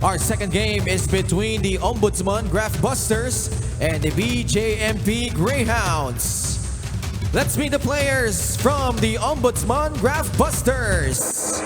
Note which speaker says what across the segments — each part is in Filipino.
Speaker 1: Our second game is between the Ombudsman Graftbusters and the BJMP Greyhounds. Let's meet the players from the Ombudsman Graftbusters.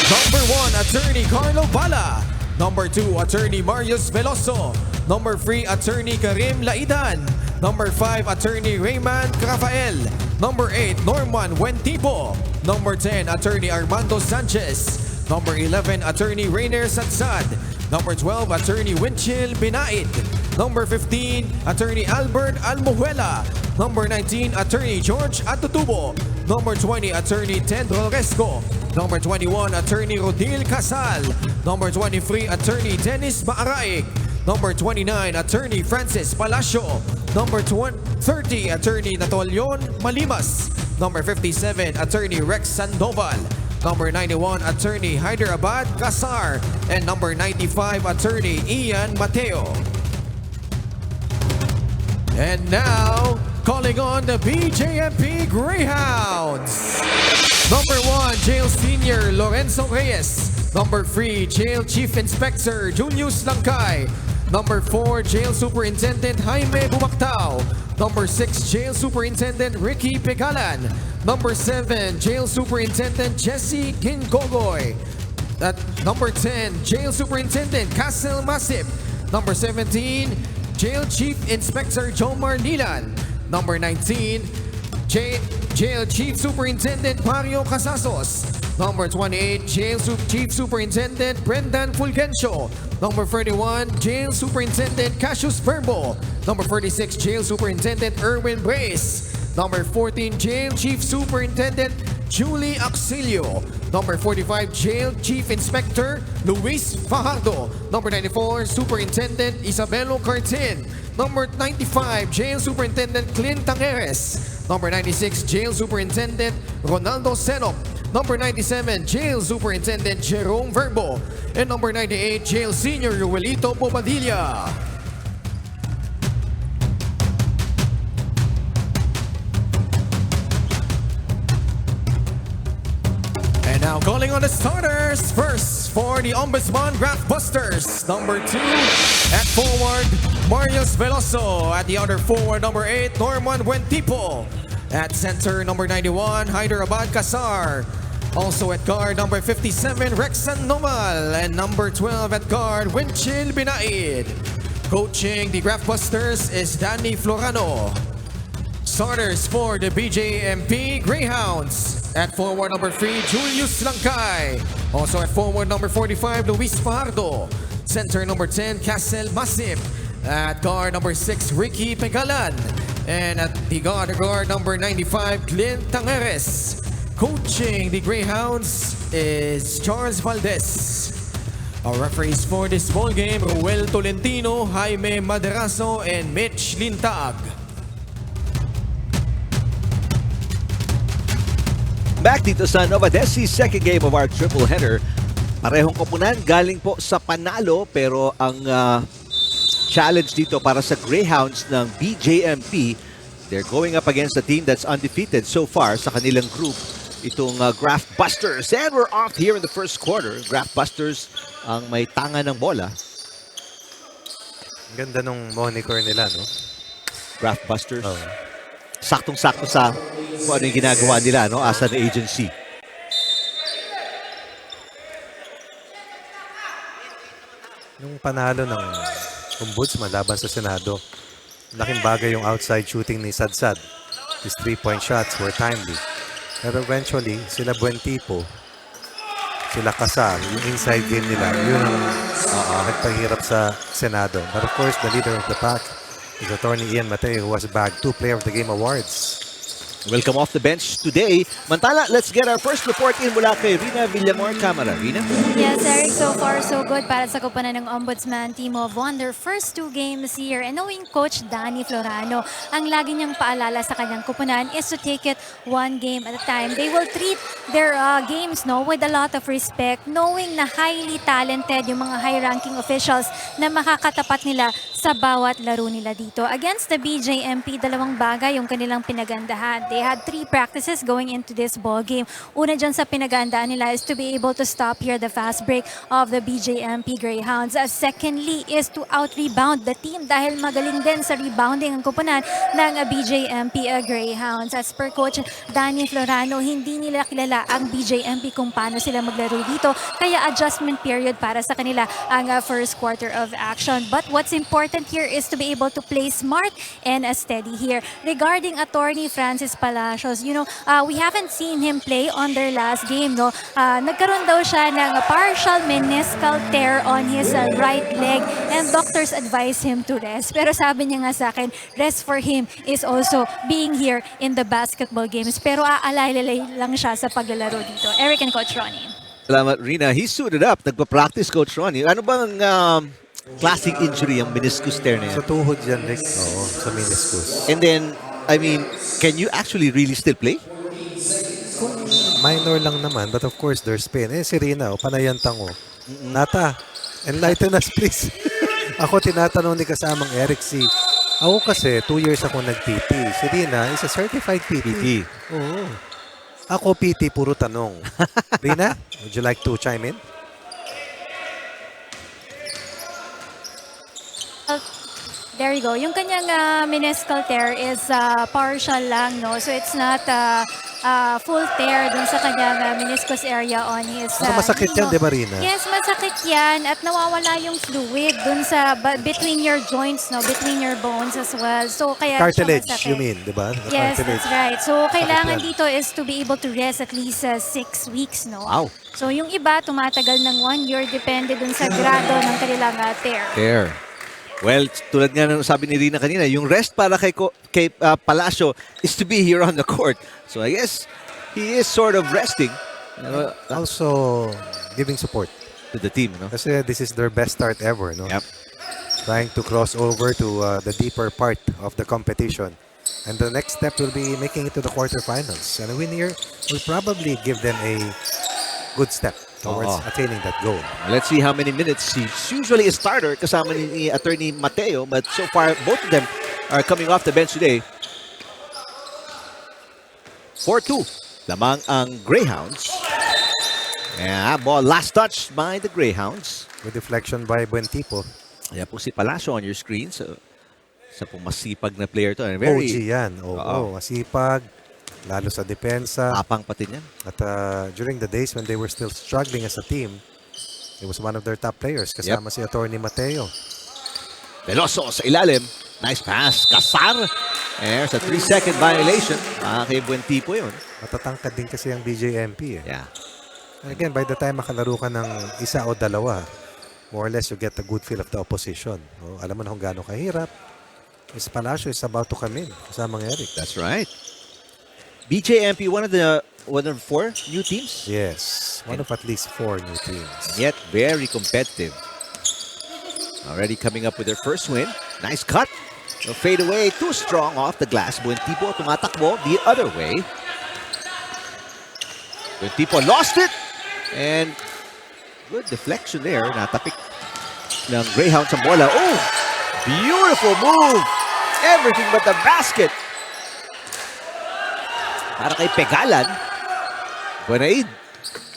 Speaker 1: Number 1, Attorney Carlo Bala. Number 2, Attorney Marius Veloso. Number 3, Attorney Karim Laidan. Number 5, Attorney Raymond Rafael. Number 8, Norman Wentipo. Number 10, Attorney Armando Sanchez. Number 11, Attorney Rainer Sadsad. Number 12, Attorney Winchil Binaid. Number 15, Attorney Albert Almuhuela. Number 19, Attorney George Atutubo. Number 20, Attorney Ted Rolresco. Number 21, Attorney Rodil Casal. Number 23, Attorney Dennis Maaraig. Number 29, Attorney Francis Palacio. Number 30, Attorney Natolion Malimas. Number 57, Attorney Rex Sandoval. Number 91, Attorney Hyderabad Kasar. And number 95, Attorney Ian Mateo. And now, calling on the BJMP Greyhounds. Number 1, Jail Senior Lorenzo Reyes. Number 3, Jail Chief Inspector Julius Langkay. Number 4, Jail Superintendent Jaime Bumactao. Number 6, Jail Superintendent Ricky Pegalan. Number 7, Jail Superintendent Jesse Gingogoy. Number 10, Jail Superintendent Castle Masip. Number 17, Jail Chief Inspector Jomar Nilan. Number 19, Jail Chief Superintendent Mario Casasos. Number 28, Jail Chief Superintendent Brendan Fulgencio. Number 31, Jail Superintendent Cassius Verbo. Number 36, Jail Superintendent Erwin Brace. Number 14, Jail Chief Superintendent Julie Auxilio. Number 45, Jail Chief Inspector Luis Fajardo. Number 94, Superintendent Isabelo Cartin. Number 95, Jail Superintendent Clint Tangeres. Number 96, Jail Superintendent Ronaldo Senop. Number 97, Jail Superintendent Jerome Verbo. And number 98, Jail Senior Ruelito Bobadilla. And now calling on the starters. First for the Ombudsman Graftbusters. Number 2 at forward, Marius Veloso. At the other forward, number 8, Norman Wentipo. At center, number 91, Hyderabad Kasar. Also at guard, number 57, Rexan Nomal. And number 12 at guard, Winchil Binaid. Coaching the Graftbusters is Danny Florano. Starters for the BJMP Greyhounds. At forward, number 3, Julius Langkay. Also at forward, number 45, Luis Fajardo. Center, number 10, Castle Masip. At guard, number 6, Ricky Pegalan. And at the guard, number 95, Clint Tangeres. Coaching the Greyhounds is Charles Valdez. Our referees for this ball game, Ruel Tolentino, Jaime Maderazo, and Mitch Lintag.
Speaker 2: Back dito sa Nova Desi, second game of our triple header. Parehong koponan, galing po sa panalo, pero ang challenge dito para sa Greyhounds ng BJMP, they're going up against a team that's undefeated so far sa kanilang group, itong Graftbusters. And we're off here in the first quarter. Graftbusters ang may tanga ng bola.
Speaker 3: Ganda nung moniker nila, no?
Speaker 2: Graftbusters. Saktong-sakto sa kung ano yung ginagawa nila, no, as an agency.
Speaker 3: Nung panalo ng Ombudsman laban sa Senado, laking bagay yung outside shooting ni Sadsad. His 3-point shots were timely. Pero eventually, sila Buentipo, sila Casal, yung inside game nila, yun ang nagpahirap sa Senado. But of course, the leader of the pack is Attorney Ian Mateo, who has bagged 2 Player of the Game awards.
Speaker 2: Welcome off the bench today. Mantala, let's get our first report in mula kay Rina Villamor Camara. Rina?
Speaker 4: Yes, Eric, so far so good para sa koponan ng Ombudsman Team of won their first 2 games here. And knowing Coach Danny Florano, ang lagi niyang paalala sa kanyang koponan is to take it 1 game at a time. They will treat their games with a lot of respect, knowing na highly talented yung mga high-ranking officials na makakatapat nila sa bawat laro nila dito. Against the BJMP, 2 bagay yung kanilang pinagandahan. They They had 3 practices going into this ball game. Una dyan sa pinagandaan nila is to be able to stop here the fast break of the BJMP Greyhounds. Secondly is to out-rebound the team dahil magaling din sa rebounding ang kupunan ng BJMP Greyhounds. As per Coach Danny Florano, hindi nila kilala ang BJMP kung paano sila maglaro dito. Kaya adjustment period para sa kanila ang first quarter of action. But what's important here is to be able to play smart and steady here. Regarding attorney Francis Palacios, we haven't seen him play on their last game. No? Nagkaroon daw siya ng partial meniscal tear on his right leg and doctors advise him to rest. Pero sabi niya nga sa akin, rest for him is also being here in the basketball games. Pero aalalay lang siya sa paglalaro dito. Eric and Coach Ronnie.
Speaker 2: Salamat, Rina. He suited up. Nagpa-practice, Coach Ronnie. Ano bang classic injury ang meniscus tear na yan?
Speaker 3: Sa tuhod yan, Rick. Oo, sa meniscus.
Speaker 2: And then, I mean, can you actually really still play?
Speaker 3: Minor lang naman, but of course, there's pain. Si Rina, panayan tango. Nata, enlighten us, please. Ako tinatanong ni kasamang Eric si... Ako kasi, 2 years ako nag-PT. Si Rina is a certified PT. Oo. Ako PT, puro tanong. Rina, would you like to chime in?
Speaker 4: There you go. Yung kanyang meniscal tear is partial lang, no? So it's not full tear dun sa kanyang meniscus area on his...
Speaker 3: Masakit yan, di ba, Rina?
Speaker 4: Yes, masakit yan. At nawawala yung fluid dun sa between your joints, no? Between your bones as well. So kaya
Speaker 3: Cartilage,
Speaker 4: siya masakit.
Speaker 3: you mean, di ba?
Speaker 4: Yes,
Speaker 3: Cartilage.
Speaker 4: that's right. So kailangan dito is to be able to rest at least 6 weeks, no?
Speaker 2: Wow.
Speaker 4: So yung iba, tumatagal ng 1 year, depende dun sa grado ng kanilang tear.
Speaker 2: There. Well, tulad nga ng sabi ni Rina kanina, yung rest para kay Palacio is to be here on the court. So I guess he is sort of resting.
Speaker 3: Also, giving support
Speaker 2: To the team, no?
Speaker 3: kasi this is their best start ever, no?
Speaker 2: Yep.
Speaker 3: Trying to cross over to the deeper part of the competition. And the next step will be making it to the quarterfinals. And a win here will probably give them a good step towards attaining that goal.
Speaker 2: Let's see how many minutes. He's usually a starter kasama ni Attorney Mateo, but so far both of them are coming off the bench today. 4-2. Lamang ang Greyhounds. Yeah, ball last touch by the Greyhounds.
Speaker 3: With deflection by Buentipo.
Speaker 2: Ayan po si Palacio on your screen. So, isa pong masipag na player to. And very
Speaker 3: OG yan. Oo, masipag. Lalo sa depensa.
Speaker 2: tapang pati niyan.
Speaker 3: At during the days when they were still struggling as a team, he was one of their top players kasama si Attorney Mateo.
Speaker 2: Veloso sa ilalim. Nice pass. Kasar. There's a 3-second violation. Kay Buentipo yun.
Speaker 3: Matatangkad din kasi ang BJMP.
Speaker 2: Yeah.
Speaker 3: And again, by the time makalaro ka ng isa o dalawa, more or less you get a good feel of the opposition. Alam mo na kung gaano kahirap. Miss Palacio is about to come in kasama ng Eric.
Speaker 2: That's right. BJMP, one of 4 new teams.
Speaker 3: Yes, one of at least 4 new teams.
Speaker 2: Yet very competitive. Already coming up with their first win. Nice cut. No fade away, too strong off the glass. Buentipo tumatakbo the other way. Buentipo lost it. And good deflection there. Natapik ng Greyhounds ang bola. Oh, beautiful move. Everything but the basket. Para kay Pegalan. Buenaid.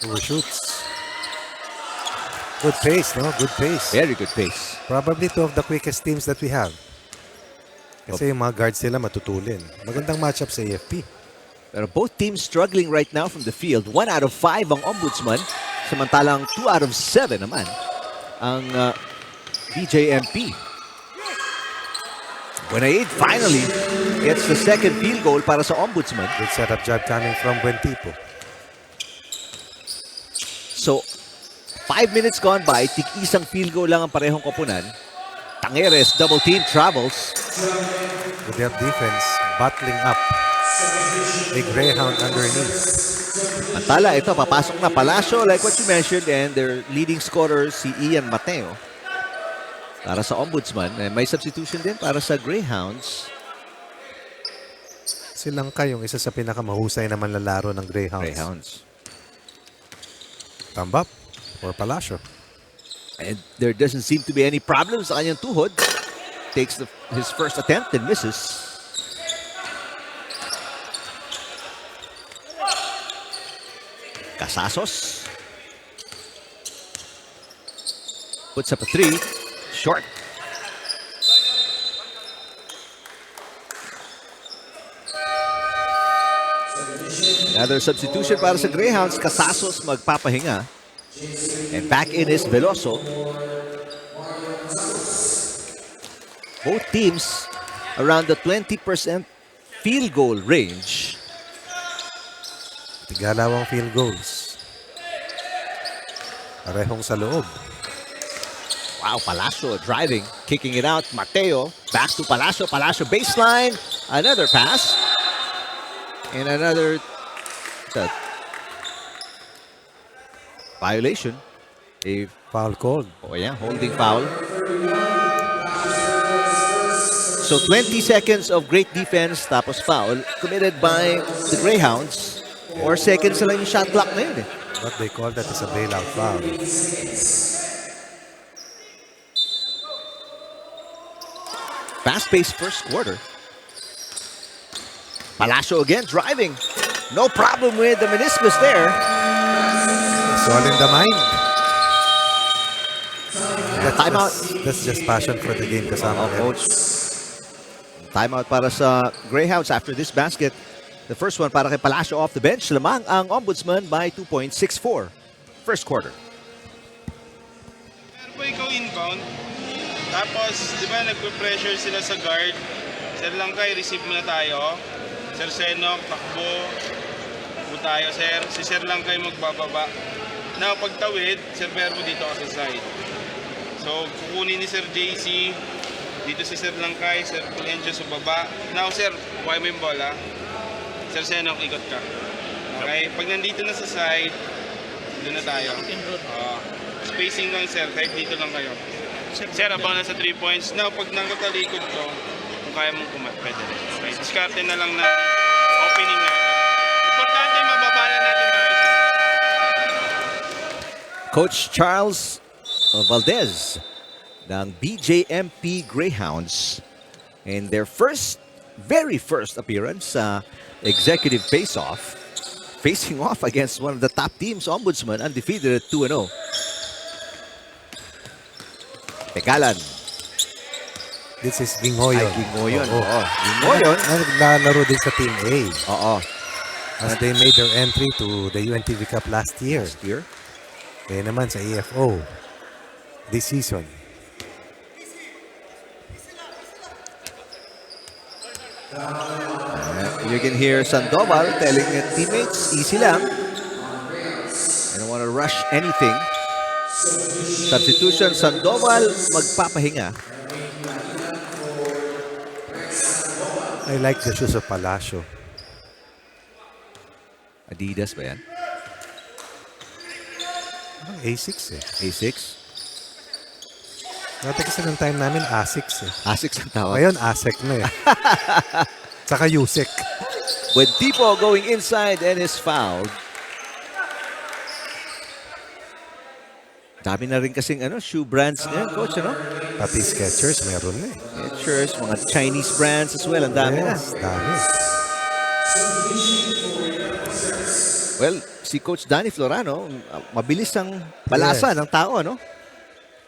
Speaker 3: Overshoots. Good pace, no? Good pace.
Speaker 2: Very good pace.
Speaker 3: Probably 2 of the quickest teams that we have. Kasi yung mga guards nila matutulin. Magandang matchup sa AFP.
Speaker 2: Pero both teams struggling right now from the field. 1 out of 5 ang Ombudsman. Samantalang 2 out of 7 naman ang BJMP. Buenaid finally gets the second field goal para sa Ombudsman.
Speaker 3: Good setup job coming from Buentipo.
Speaker 2: So, 5 minutes gone by. Tig-isang field goal lang ang parehong koponan. Tangeres, double team, travels.
Speaker 3: With their defense, battling up. A Greyhound underneath.
Speaker 2: Mantala, ito, papasok na Palacio, like what you mentioned, and their leading scorer, si Ian Mateo. Para sa Ombudsman, may substitution din para sa Greyhounds.
Speaker 3: Silang yung isa sa pinakamahusay na manlalaro ng
Speaker 2: Greyhounds.
Speaker 3: Thumb up for Palacio.
Speaker 2: And there doesn't seem to be any problems sa kanyang tuhod. Takes his first attempt and misses. Casasos. Puts up a 3. Short. Another substitution para sa Greyhounds. Casasos magpapahinga. And back in is Veloso. Both teams around the 20% field goal range.
Speaker 3: Tigalawang field goals. Parehong sa loob.
Speaker 2: Wow, Palacio driving, kicking it out. Mateo, back to Palacio. Palacio baseline. Another pass. And another violation. A
Speaker 3: Foul called.
Speaker 2: Oh yeah, holding foul. So 20 seconds of great defense tapos foul committed by the Greyhounds. 4 seconds na lang yung shot clock na yun eh.
Speaker 3: What they call that is a bailout foul.
Speaker 2: Fast-paced first quarter. Palacio again driving. No problem with the meniscus there.
Speaker 3: It's all in the mind.
Speaker 2: Timeout.
Speaker 3: That's just passion for the game kasama
Speaker 2: Oh, coach. Timeout para sa Greyhounds after this basket. The first one para kay Palacio off the bench. Lamang ang Ombudsman by 2.64. First quarter.
Speaker 5: Pero po ikaw inbound, tapos di ba nagpe-pressure sila sa guard, Sir Langkay, receive muna tayo. Sir Senok, takbo po tayo, sir. Si Sir Langkay magbababa. Now, pagtawid, Sir Verbo dito ka sa side. So, kukunin ni Sir JC, dito si Sir Langkay, Sir Pulencio sa baba. Now, sir, kuha mo yung bola. Sir Senok, ikot ka. Okay? Pag nandito na sa side, doon na tayo. Spacing lang, sir. Kahit dito lang kayo. Sir, abang na sa 3 points. Now, pag nakatalikod ko, kung kaya mong pwede rin. Okay? Diskarte na lang na opening natin. Importante, mababala natin tayo.
Speaker 2: Coach Charles Valdez ng BJMP Greyhounds in their very first appearance sa executive face-off, facing off against one of the top teams, Ombudsman, undefeated at 2-0. Pekalan.
Speaker 3: This is Gingoyon.
Speaker 2: Ay, Gingoyon.
Speaker 3: Oo.
Speaker 2: Oo. Gingoyon.
Speaker 3: Naglalaro din sa Team A.
Speaker 2: Oo.
Speaker 3: As they made their entry to the UNTV Cup last year. Kaya naman sa EFO this season.
Speaker 2: You can hear Sandoval telling teammates, easy lang. I don't want to rush anything. Substitution, Sandoval magpapahinga.
Speaker 3: I like the shoes of Palacio.
Speaker 2: Adidas ba yan?
Speaker 3: A6 eh.
Speaker 2: A6?
Speaker 3: Dati kasi ng time namin A6 eh.
Speaker 2: A6 ang tawag.
Speaker 3: Ngayon ASEC na eh. Tsaka USEC.
Speaker 2: With Tipo going inside and is fouled. Dami na rin kasing shoe brands ngayon, coach, ano?
Speaker 3: Pati Skechers meron na eh.
Speaker 2: Skechers, mga Chinese brands as well. Ang dami na.
Speaker 3: Dami.
Speaker 2: Well, si Coach Danny Florano, mabilis ang balasa ng tao, ano?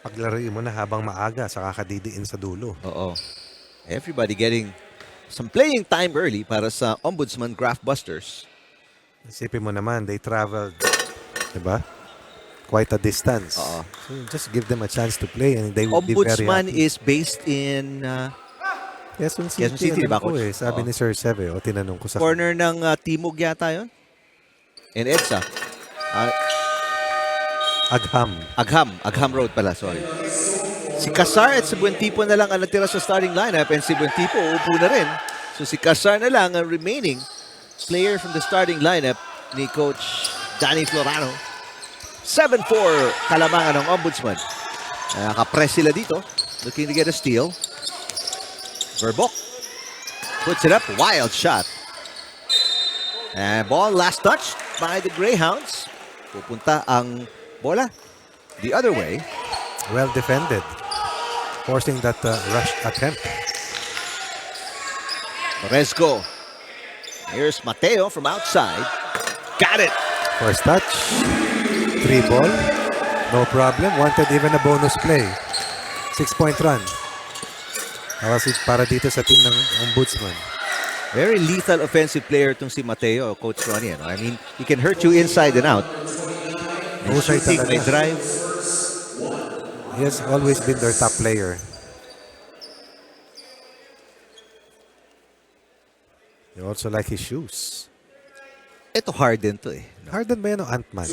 Speaker 3: Paglaruin mo na habang maaga sa kakadidiin sa dulo.
Speaker 2: Oo. Everybody getting some playing time early para sa Ombudsman Graftbusters.
Speaker 3: Isipin mo naman, they traveled, diba? Quite a distance.
Speaker 2: Oo.
Speaker 3: So just give them a chance to play and they will be very
Speaker 2: Ombudsman
Speaker 3: happy.
Speaker 2: is based in
Speaker 3: Quezon City,
Speaker 2: Quezon City,
Speaker 3: alam
Speaker 2: ba,
Speaker 3: ko
Speaker 2: Coach?
Speaker 3: eh. Sabi
Speaker 2: Oo.
Speaker 3: ni Sir Seve, tinanong ko sa
Speaker 2: corner ng Timog yata yun. In EDSA. Agham Road pala, sorry. Si Casar at si Buentipo na lang ang natira sa starting lineup and si Buentipo uupo na rin. So si Casar na lang ang remaining player from the starting lineup ni Coach Danny Florano. 7-4 kalamangan ng Ombudsman. Nakapress sila dito. Looking to get a steal. Verbok puts it up. Wild shot. And ball last touch by the Greyhounds. Pupunta ang bola the other way.
Speaker 3: well defended. Forcing that rush attempt.
Speaker 2: Resco. Here's Mateo from outside. Got it.
Speaker 3: First touch. 3 ball. No problem. Wanted even a bonus play. 6-point run. Para dito sa team ng Ombudsman.
Speaker 2: Very lethal offensive player itong si Mateo, Coach Ronnie. I mean, he can hurt you inside and out. May
Speaker 3: Husay
Speaker 2: shooting, may
Speaker 3: talaga.
Speaker 2: drive.
Speaker 3: He has always been their top player. You also like his shoes.
Speaker 2: Ito Harden to eh.
Speaker 3: Harden ba yan o Ant-Man?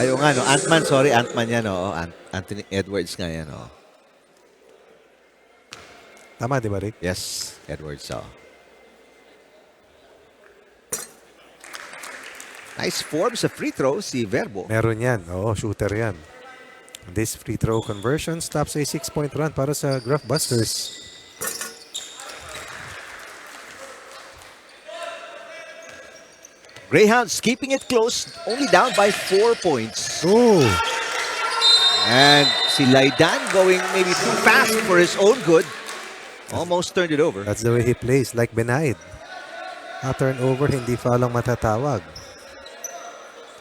Speaker 2: Ayaw nga, no? Ant-Man, sorry. Ant-Man yan, oh. Anthony Edwards nga yan, oh.
Speaker 3: Tama, di ba, Rick?
Speaker 2: Yes, Edwards, oh. Nice form sa free throw, si Verbo.
Speaker 3: Meron yan. Oo, shooter yan. This free throw conversion stops a 6-point run para sa Graftbusters.
Speaker 2: Greyhounds keeping it close, only down by 4 points.
Speaker 3: Oh,
Speaker 2: And si Laidan going maybe too fast for his own good. Almost turned it over.
Speaker 3: that's the way he plays, like Benaid. Turnover, hindi foul ang matatawag.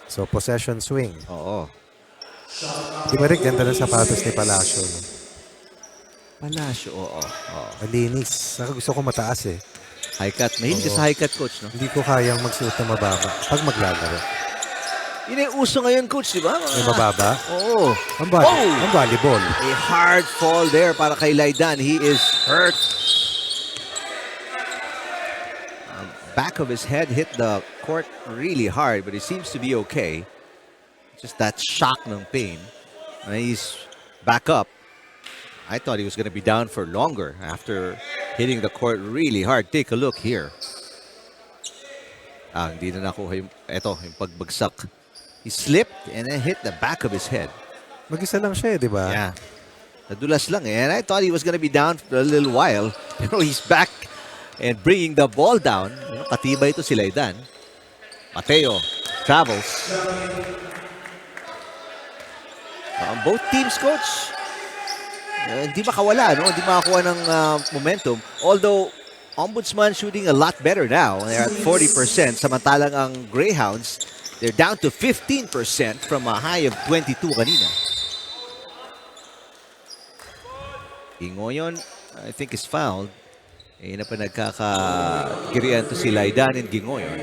Speaker 3: So, possession swing.
Speaker 2: Oo.
Speaker 3: Di ba, Rick? Ganda ng sapatos ni Palacio. No?
Speaker 2: Palacio, oo.
Speaker 3: Malinis. Saka gusto ko mataas eh.
Speaker 2: High cut. Mahilig ka sa high cut, Coach, no?
Speaker 3: Hindi ko kayang magsuot na mababa pag maglalaro.
Speaker 2: Yun yung uso ngayon, Coach, di ba?
Speaker 3: May mababa?
Speaker 2: Oo.
Speaker 3: Ang
Speaker 2: Oh!
Speaker 3: volleyball.
Speaker 2: A hard fall there para kay Laidan. He is hurt. Back of his head hit the court really hard, but he seems to be okay. Just that shock ng pain. And he's back up. I thought he was going to be down for longer after hitting the court really hard. Take a look here. Hindi na nakuha yung, yung pagbagsak. He slipped and then hit the back of his head.
Speaker 3: Mag-isa lang siya eh, di ba?
Speaker 2: Yeah. Nadulas lang eh. And I thought he was going to be down for a little while. You know, he's back and bringing the ball down. You know, katibay ito si Laidan. Mateo travels. Both teams, Coach, hindi makawala, no? Hindi makakuha ng momentum. Although, Ombudsman shooting a lot better now. They're at 40%. Samantalang ang Greyhounds, they're down to 15% from a high of 22 kanina. Ingoyon, I think, is fouled. Na pa nagkakagirian to si Laidan and Gingoyon.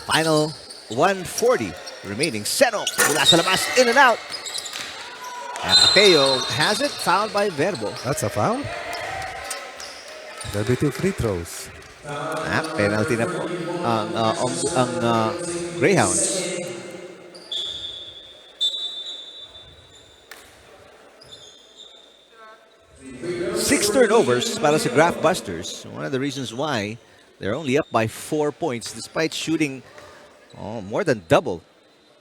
Speaker 2: Final 140 remaining. Seno mula sa labas, in and out. And Mateo has it, fouled by Verbo.
Speaker 3: That's a foul? There'll be 2 free throws.
Speaker 2: Penalty na po ang Greyhounds. 6 turnovers para sa Graftbusters. One of the reasons why they're only up by 4 points despite shooting more than double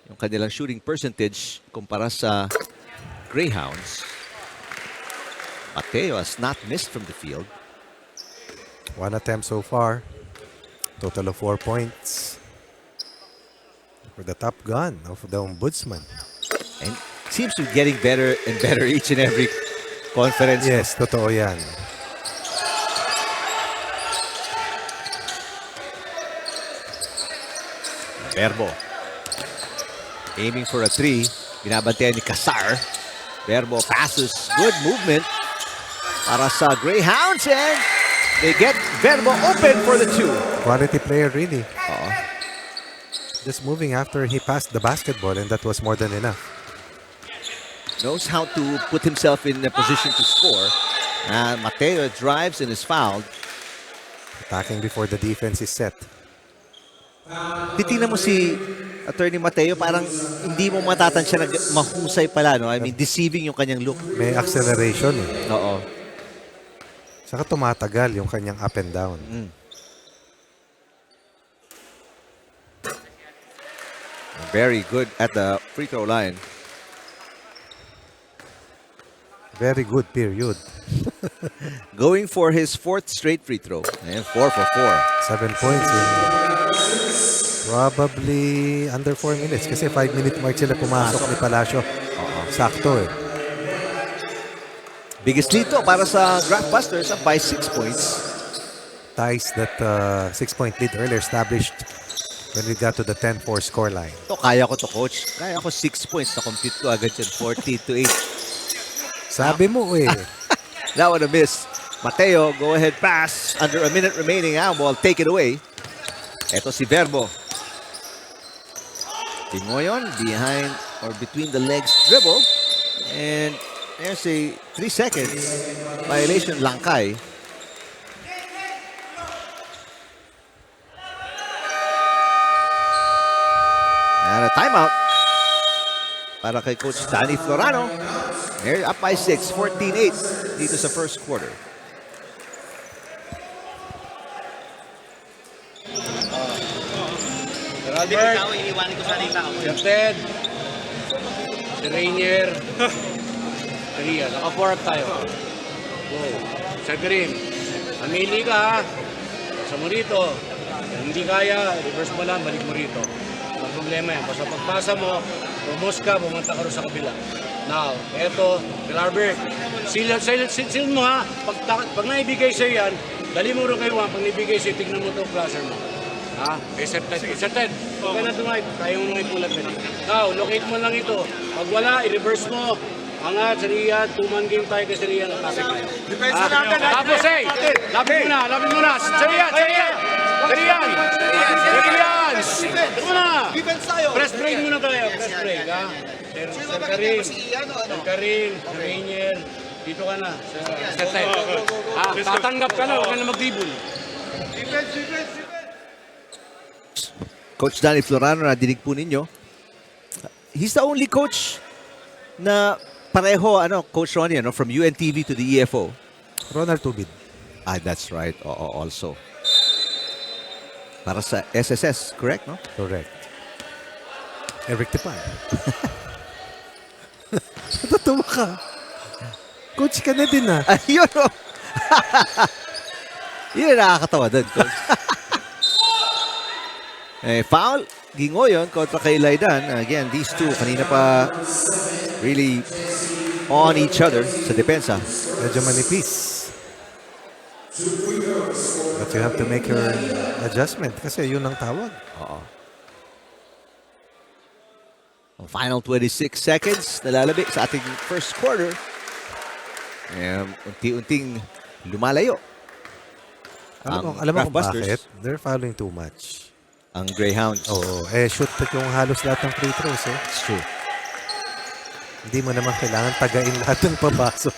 Speaker 2: yung kanilang shooting percentage kumpara sa Greyhounds. Mateo has not missed from the field.
Speaker 3: 1 attempt so far. Total of 4 points. For the top gun of the Ombudsman.
Speaker 2: And seems to be getting better and better each and every conference.
Speaker 3: Yes, totoo yan.
Speaker 2: Verbo. Aiming for a 3. Binabantayan ni Casar. Verbo passes. Good movement para sa Greyhounds. And they get Verbo open for the 2.
Speaker 3: Quality player really. Just moving after he passed the basketball, and that was more than enough.
Speaker 2: Knows how to put himself in a position to score. And Mateo drives and is fouled.
Speaker 3: Attacking before the defense is set.
Speaker 2: Titingnan mo si Attorney Mateo, parang hindi mo matatansya na mahusay pala, no? I mean, deceiving yung kanyang look.
Speaker 3: May acceleration eh.
Speaker 2: Oo.
Speaker 3: Saka tumatagal yung kanyang up and down.
Speaker 2: Very good at the free throw line.
Speaker 3: Very good period.
Speaker 2: Going for his 4th straight free throw. And 4 for 4.
Speaker 3: 7 points in probably under 4 minutes. Kasi 5-minute mark sila pumasok ni Palacio. Sakto eh.
Speaker 2: Biggest lead to para sa Graftbusters up by 6 points.
Speaker 3: Ties that 6-point lead earlier established when we got to the 10-4 scoreline.
Speaker 2: To kaya ko to, coach. Kaya ko 6 points. Na-compute ko agad yun. 40-8.
Speaker 3: Sabi mo eh.
Speaker 2: That would have missed. Mateo, go ahead pass. Under a minute remaining. Ball, take it away. Eto si Verbo. Tingoyon behind or between the legs dribble. And there's a 3 seconds violation Langkay. And a timeout para kay Coach Danny Florano. They're up by 6, 14-8 dito sa first quarter.
Speaker 6: Robert, Sir Ted, si Rainier, Ria, naka-4 up tayo. Go. Sir Karim, mamili ka ha. Pasa mo rito. Kung hindi kaya, reverse mo lang, balik mo rito. Ang problema yan. Basta pagpasa mo, bumos ka, bumunta ka rin sa kabila. Now, eto, Robert, seal mo ha. Pag naibigay sa'yo yan, dali mo rin kayo ha. Pag naibigay sa'yo, tignan mo itong classer mo. Ha? Sir Ted, huwag ka na tumay. Kaya mo nang ipulat na. Now, locate mo lang ito. Pag wala, i-reverse mo. Angat, sa Riyad, 2-man game tayo kay sa Riyad. Defense na natin. Tapos lapit mo na. Sa Riyad. Ito na. Press break muna tayo. Press break, ha? Sir Karim, Rainier, dito ka na. Sir Ted. Tatanggap ka na, huwag ka na mag-dribble.
Speaker 2: Coach Danny Florano, nadinig po ninyo. He's the only coach na pareho, Coach Ronnie, from UNTV to the EFO.
Speaker 3: Ronald Tubid.
Speaker 2: That's right. Also. Para sa SSS, correct, no?
Speaker 3: Correct. Eric Tepan. Natutuwa ka. Coach ka na din ah.
Speaker 2: Ayun, no? Yun nakakatawa doon, Coach. Foul. Gingoyon kontra kay Laidan. Again, these two, kanina pa really on each other sa depensa.
Speaker 3: Medyo manipis. But you have to make your adjustment kasi yun ang tawag.
Speaker 2: Oo. Ang final 26 seconds nalalabi sa ating first quarter. Unti-unting lumalayo.
Speaker 3: Alam mo kung bakit? They're fouling too much.
Speaker 2: Ang Greyhounds.
Speaker 3: Oo. Shoot yung halos lahat ng free throws eh.
Speaker 2: It's true.
Speaker 3: Hindi mo naman kailangan tagain lahat ng papasok.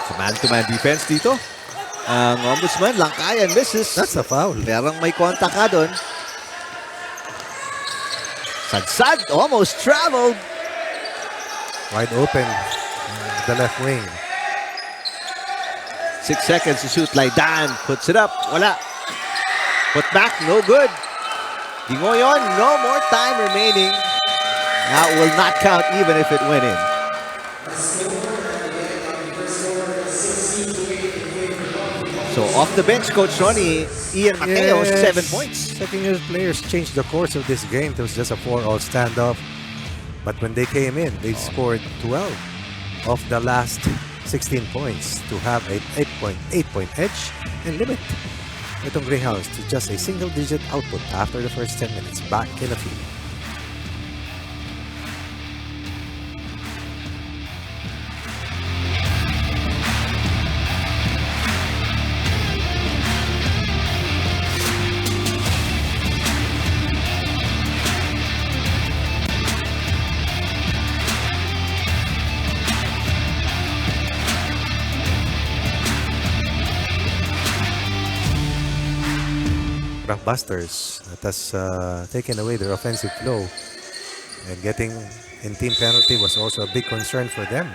Speaker 2: Sa man-to-man defense dito. Ang Ombudsman, Langkayan misses.
Speaker 3: That's a foul.
Speaker 2: Merong may kontak ka doon. Sadsad, almost traveled.
Speaker 3: Wide open. The left wing.
Speaker 2: 6 seconds to shoot. Laidan puts it up. Wala. Put back, no good. Gingoyon, no more time remaining. That will not count even if it went in. So off the bench, Coach Ronnie, Ian Mateo, 7 points.
Speaker 3: Second-year players changed the course of this game. It was just a 4-all standoff. But when they came in, they scored 12 of the last 16 points to have an 8-point edge and limit itong Greyhounds to just a single-digit output after the first 10 minutes back in the field. Graftbusters that has taken away their offensive flow, and getting in team penalty was also a big concern for them.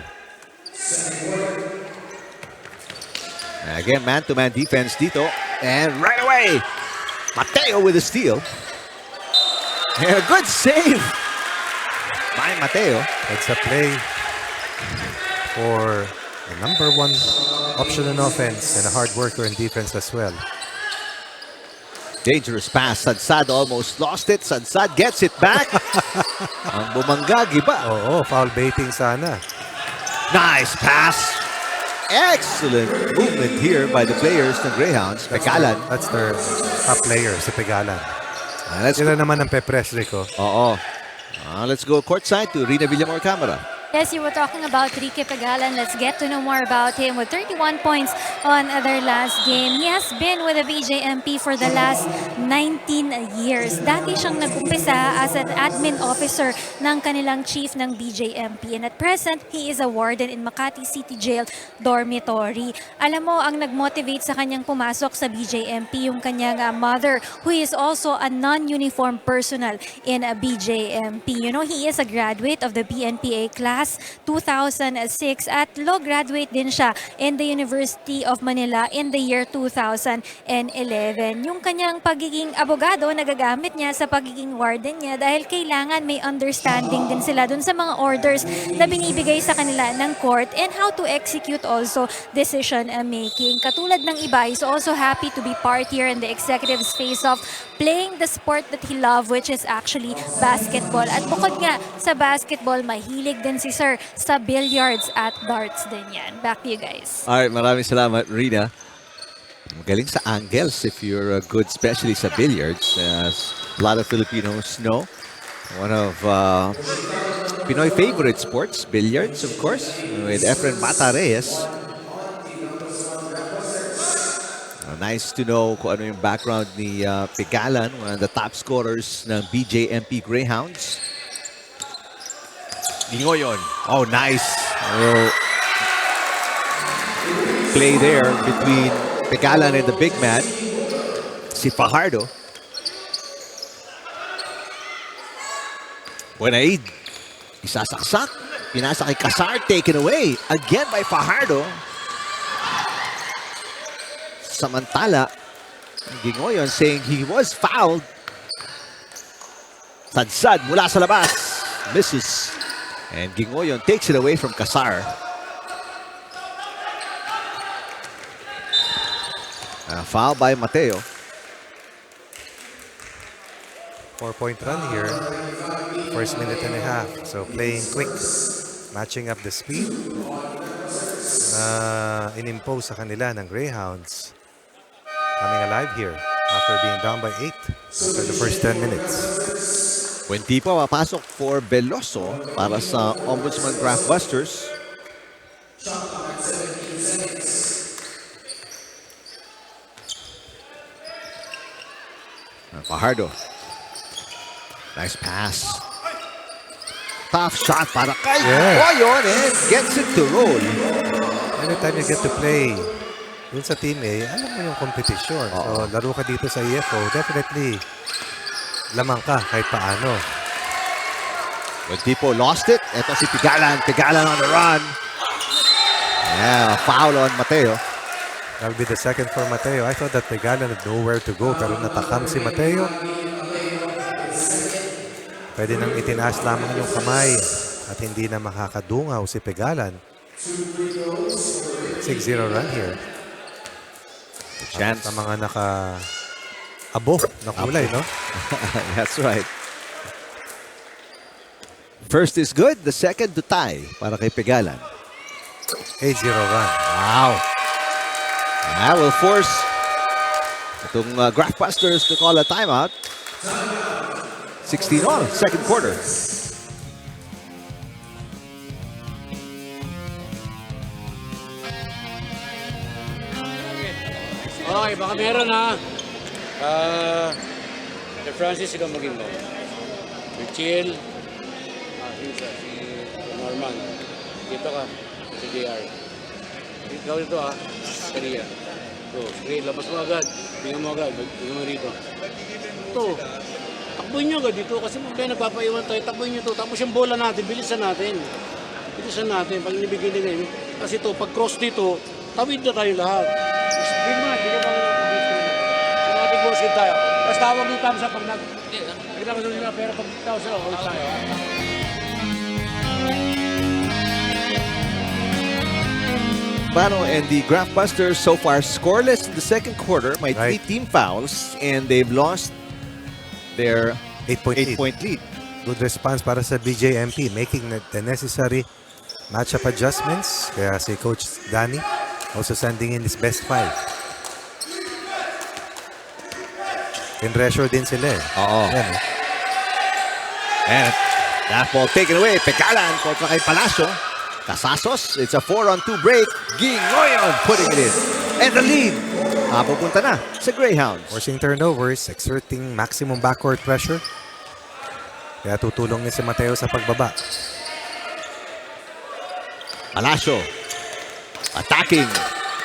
Speaker 2: Again, man-to-man defense dito. And right away, Mateo with a steal. And a good save by Mateo.
Speaker 3: It's a play for the #1 option in offense and a hard worker in defense as well.
Speaker 2: Dangerous pass. Sadsad almost lost it. Sadsad gets it back. Ang bumangga, giba.
Speaker 3: Oo, foul baiting sana.
Speaker 2: Nice pass. Excellent movement here by the players ng Greyhounds. Pegalan.
Speaker 3: That's their top player, si Pegalan.
Speaker 2: Let's
Speaker 3: Sila naman ang pe-press, Rico.
Speaker 2: Oo. Let's go courtside to Rina Villamor camera.
Speaker 4: Yes, you were talking about Ricky Pegalan. Let's get to know more about him. With 31 points on their last game, he has been with the BJMP for the last 19 years. Dati siyang nag-umpisa as an admin officer ng kanilang chief ng BJMP. And at present, he is a warden in Makati City Jail Dormitory. Alam mo, ang nag-motivate sa kanyang pumasok sa BJMP, yung kanyang mother, who is also a non-uniform personnel in a BJMP. You know, he is a graduate of the BMPI class 2006 at law graduate din siya in the University of Manila in the year 2011. Yung kanyang pagiging abogado nagagamit niya sa pagiging warden niya dahil kailangan may understanding din sila dun sa mga orders na binibigay sa kanila ng court and how to execute also decision making. Katulad ng iba, he's also happy to be part here in the executive's face-off playing the sport that he loves, which is actually basketball. At bukod nga sa basketball, mahilig din si Sir sa billiards at darts din yan. Back to you guys.
Speaker 2: Alright, maraming salamat, Rina. Magaling sa angles if you're good, especially sa billiards. As a lot of Filipinos know, one of Pinoy favorite sports, billiards, of course, with Efren Mata Reyes. Nice to know kung ano yung background ni Pegalan, one of the top scorers ng BJMP Greyhounds. Lingoyon. Oh, nice. Play there between Pegalan and the big man, si Fajardo. Buenaid. Isasaksak. Pinasa kay Casar. Taken away. Again by Fajardo. Samantala, Gingoyon saying he was fouled. Sadsad mula sa labas. Misses. And Gingoyon takes it away from Casar. Foul by Mateo.
Speaker 3: 4-point run here. First minute and a half. So playing quick. Matching up the speed. In-impose sa kanila ng Greyhounds. Coming alive here after being down by 8 after the first 10 minutes.
Speaker 2: Buentipa papasok for Veloso para sa Ombudsman Graftbusters. Fajardo. Nice pass. Tough shot para kay Gingoyon and gets it to roll.
Speaker 3: Anytime you get to play dun sa Team A, alam mo yung kompetisyon. So, laro ka dito sa EFO, definitely lamang ka kahit paano.
Speaker 2: Buentipa lost it. Ito si Pegalan. Pegalan on the run. Yeah, foul on Mateo.
Speaker 3: That'll be the second for Mateo. I thought that Pegalan had nowhere to go, pero natakam si Mateo. Pwede nang itinaas lamang yung kamay at hindi na makakadungaw si Pegalan. 6-0 run here.
Speaker 2: Chance.
Speaker 3: Sa mga naka-abo na kulay, no?
Speaker 2: That's right. First is good, the second to tie para kay Pegalan.
Speaker 3: 8-0 run.
Speaker 2: Wow. That will force itong Graftbusters to call a timeout. 16 all, second quarter.
Speaker 6: Okay, baka meron ha. Si Francis, ikaw maging mo. Si Chill. Si Norman. Dito ka. Si JR. Ikaw dito ha. Kariya. So, sige, labas mo agad. Tingnan mo agad. Tingnan mo rito. Ito. Takbuhin nyo agad dito kasi kung kayo nagpapaiwan tayo, takbuhin nyo ito. Tapos yung bola natin, bilisan natin. Bilisan natin pag nibigay nila yun. Kasi ito, pag cross dito, tawid na tayo lahat. Bigyan mo na, bigyan mo na. Kung natin bullshit tayo. Tapos tawag yung thumbs up pag kailangan nila, pero pag tawag sila, ulit tayo.
Speaker 2: Bano and the Graftbusters so far scoreless in the second quarter. May 3
Speaker 3: Right.
Speaker 2: team fouls and they've lost their 8-point lead.
Speaker 3: Good response para sa BJMP, making the necessary matchup adjustments. Kaya si Coach Danny also sending in his best 5. Pressure din sila eh.
Speaker 2: Oo.
Speaker 3: Yan, eh.
Speaker 2: And that ball taken away. Pegalan kontra kay Palacio. Casasos, it's a 4-on-2 break. Gingoyon putting it in. And the lead. Pupunta na sa Greyhounds.
Speaker 3: Forcing turnovers, exerting maximum backcourt pressure. Kaya tutulong ni si Mateo sa pagbaba.
Speaker 2: Palacio. Attacking.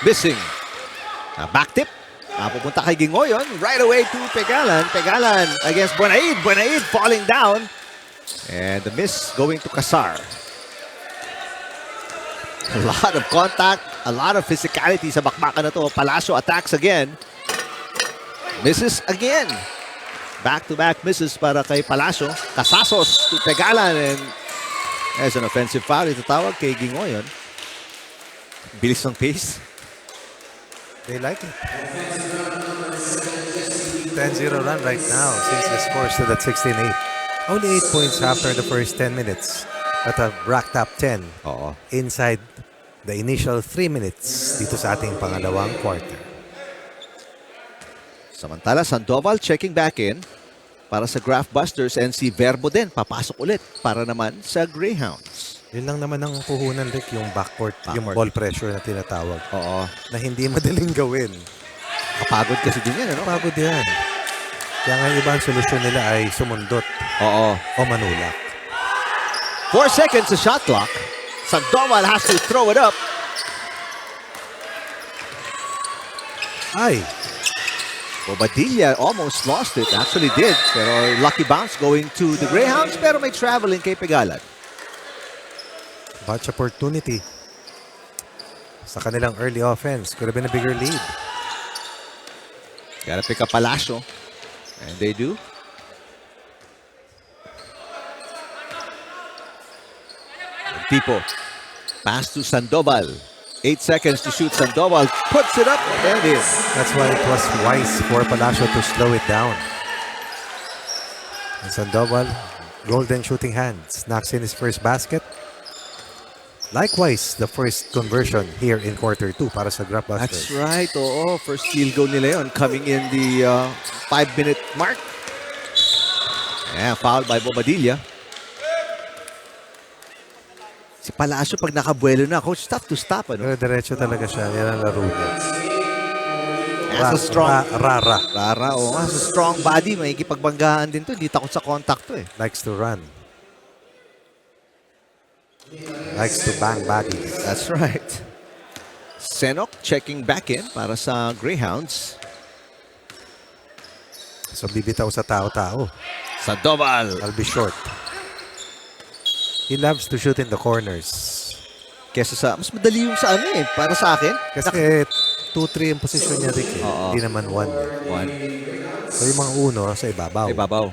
Speaker 2: Missing. Back tip. Pupunta kay Gingoyon. Right away to Pegalan. Pegalan against Buenaid. Buenaid falling down. And the miss going to Casar. A lot of contact. A lot of physicality sa bakbakan na to. Palacio attacks again. Misses again. Back-to-back misses para kay Palacio. Casasos to Pegalan. And there's an offensive foul. Ito tawag kay Gingoyon. Bilis ng pace.
Speaker 3: They like it. 10-0 run right now since the score stood at 16-8. Only 8 points after the first 10 minutes. But have racked up 10 inside the initial 3 minutes dito sa ating pangalawang quarter.
Speaker 2: Samantala, Sandoval checking back in para sa Graftbusters and si Verbo din papasok ulit para naman sa Greyhounds.
Speaker 3: Yun lang naman ang puhunan, Rick, yung backcourt, yung ball pressure na tinatawag.
Speaker 2: Oo.
Speaker 3: Na hindi madaling gawin.
Speaker 2: Kapagod kasi din yan, ano?
Speaker 3: Pagod yan. Kaya nga yung ibang solusyon nila ay sumundot o manulak.
Speaker 2: 4 seconds sa shot clock. Sandoval has to throw it up.
Speaker 3: Ay!
Speaker 2: Bobadilla almost lost it. Actually did. Pero lucky bounce going to the Greyhounds. Pero may traveling kay Pegalan.
Speaker 3: Much opportunity sa kanilang early offense. Could have been a bigger lead.
Speaker 2: Gotta pick up Palacio. And they do. Tipo. Pass to Sandoval. 8 seconds to shoot. Sandoval puts it up and in.
Speaker 3: That's why it was wise for Palacio to slow it down. And Sandoval, golden shooting hands, knocks in his first basket. Likewise, the first conversion here in quarter 2 para sa
Speaker 2: That's
Speaker 3: Graftbusters.
Speaker 2: right. Oo, first field goal nila yun. Coming in the 5-minute mark. Yeah, foul by Bobadilla. Si Palacio pag nakabuelo na, coach, tough to stop. Ano?
Speaker 3: Pero diretso talaga siya. Yan ang laro niya.
Speaker 2: Has a strong...
Speaker 3: Rara.
Speaker 2: Rara, oo. Has a strong body. May ikipagbanggaan din to. Hindi takot sa contact to eh.
Speaker 3: Likes to run. Likes to bang bodies.
Speaker 2: That's right. Senok checking back in para sa Greyhounds.
Speaker 3: So bibitaw sa tao-tao.
Speaker 2: Sandoval.
Speaker 3: I'll be short. He loves to shoot in the corners.
Speaker 2: Kesa sa... Mas madali yung sa ano eh. Para sa akin.
Speaker 3: Kasi 2-3 yung posisyon niya, Rick. Hindi naman 1.
Speaker 2: 1.
Speaker 3: So yung mga uno sa ibabaw.
Speaker 2: Ibabaw.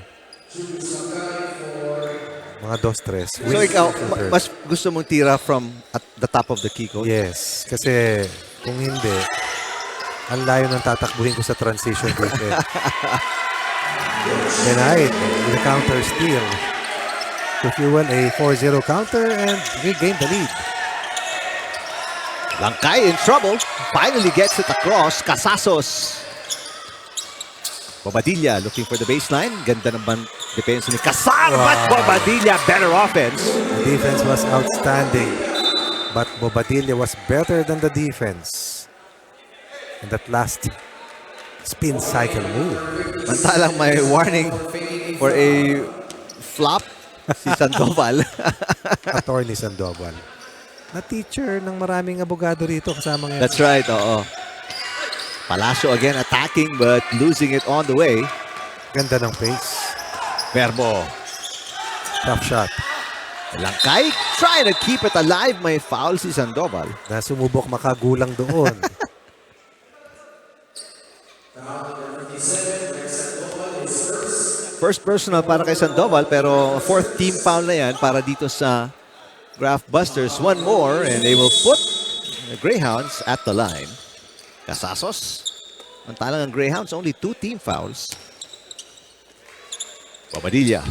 Speaker 3: Mga 2-3.
Speaker 2: So ikaw, mas gusto mong tira from at the top of the key, coach?
Speaker 3: Yes. Kasi kung hindi, ang layo ng tatakbuhin ko sa transition defense. Denied. The counter steal. To fuel a 4-0 counter and regain the lead.
Speaker 2: Langkay in trouble. Finally gets it across. Casasos. Bobadilla looking for the baseline. Ganda naman depensa ni Casar. But Bobadilla better offense.
Speaker 3: The defense was outstanding. But Bobadilla was better than the defense. In that last spin cycle move.
Speaker 2: Mantalang may warning for a flop si Sandoval.
Speaker 3: Attorney Sandoval. Na teacher ng maraming abogado rito kasama ngayon.
Speaker 2: That's right, oo. Palacio again attacking but losing it on the way.
Speaker 3: Ganda ng pace.
Speaker 2: Verbo.
Speaker 3: Tough shot.
Speaker 2: Langkay trying to keep it alive. May foul si Sandoval.
Speaker 3: Na sumubok makagulang doon.
Speaker 2: First personal para kay Sandoval pero fourth team foul na yan para dito sa Graftbusters. One more and they will put Greyhounds at the line. Casasos. Mantalang ang Greyhounds, only 2 team fouls. Bobadilla.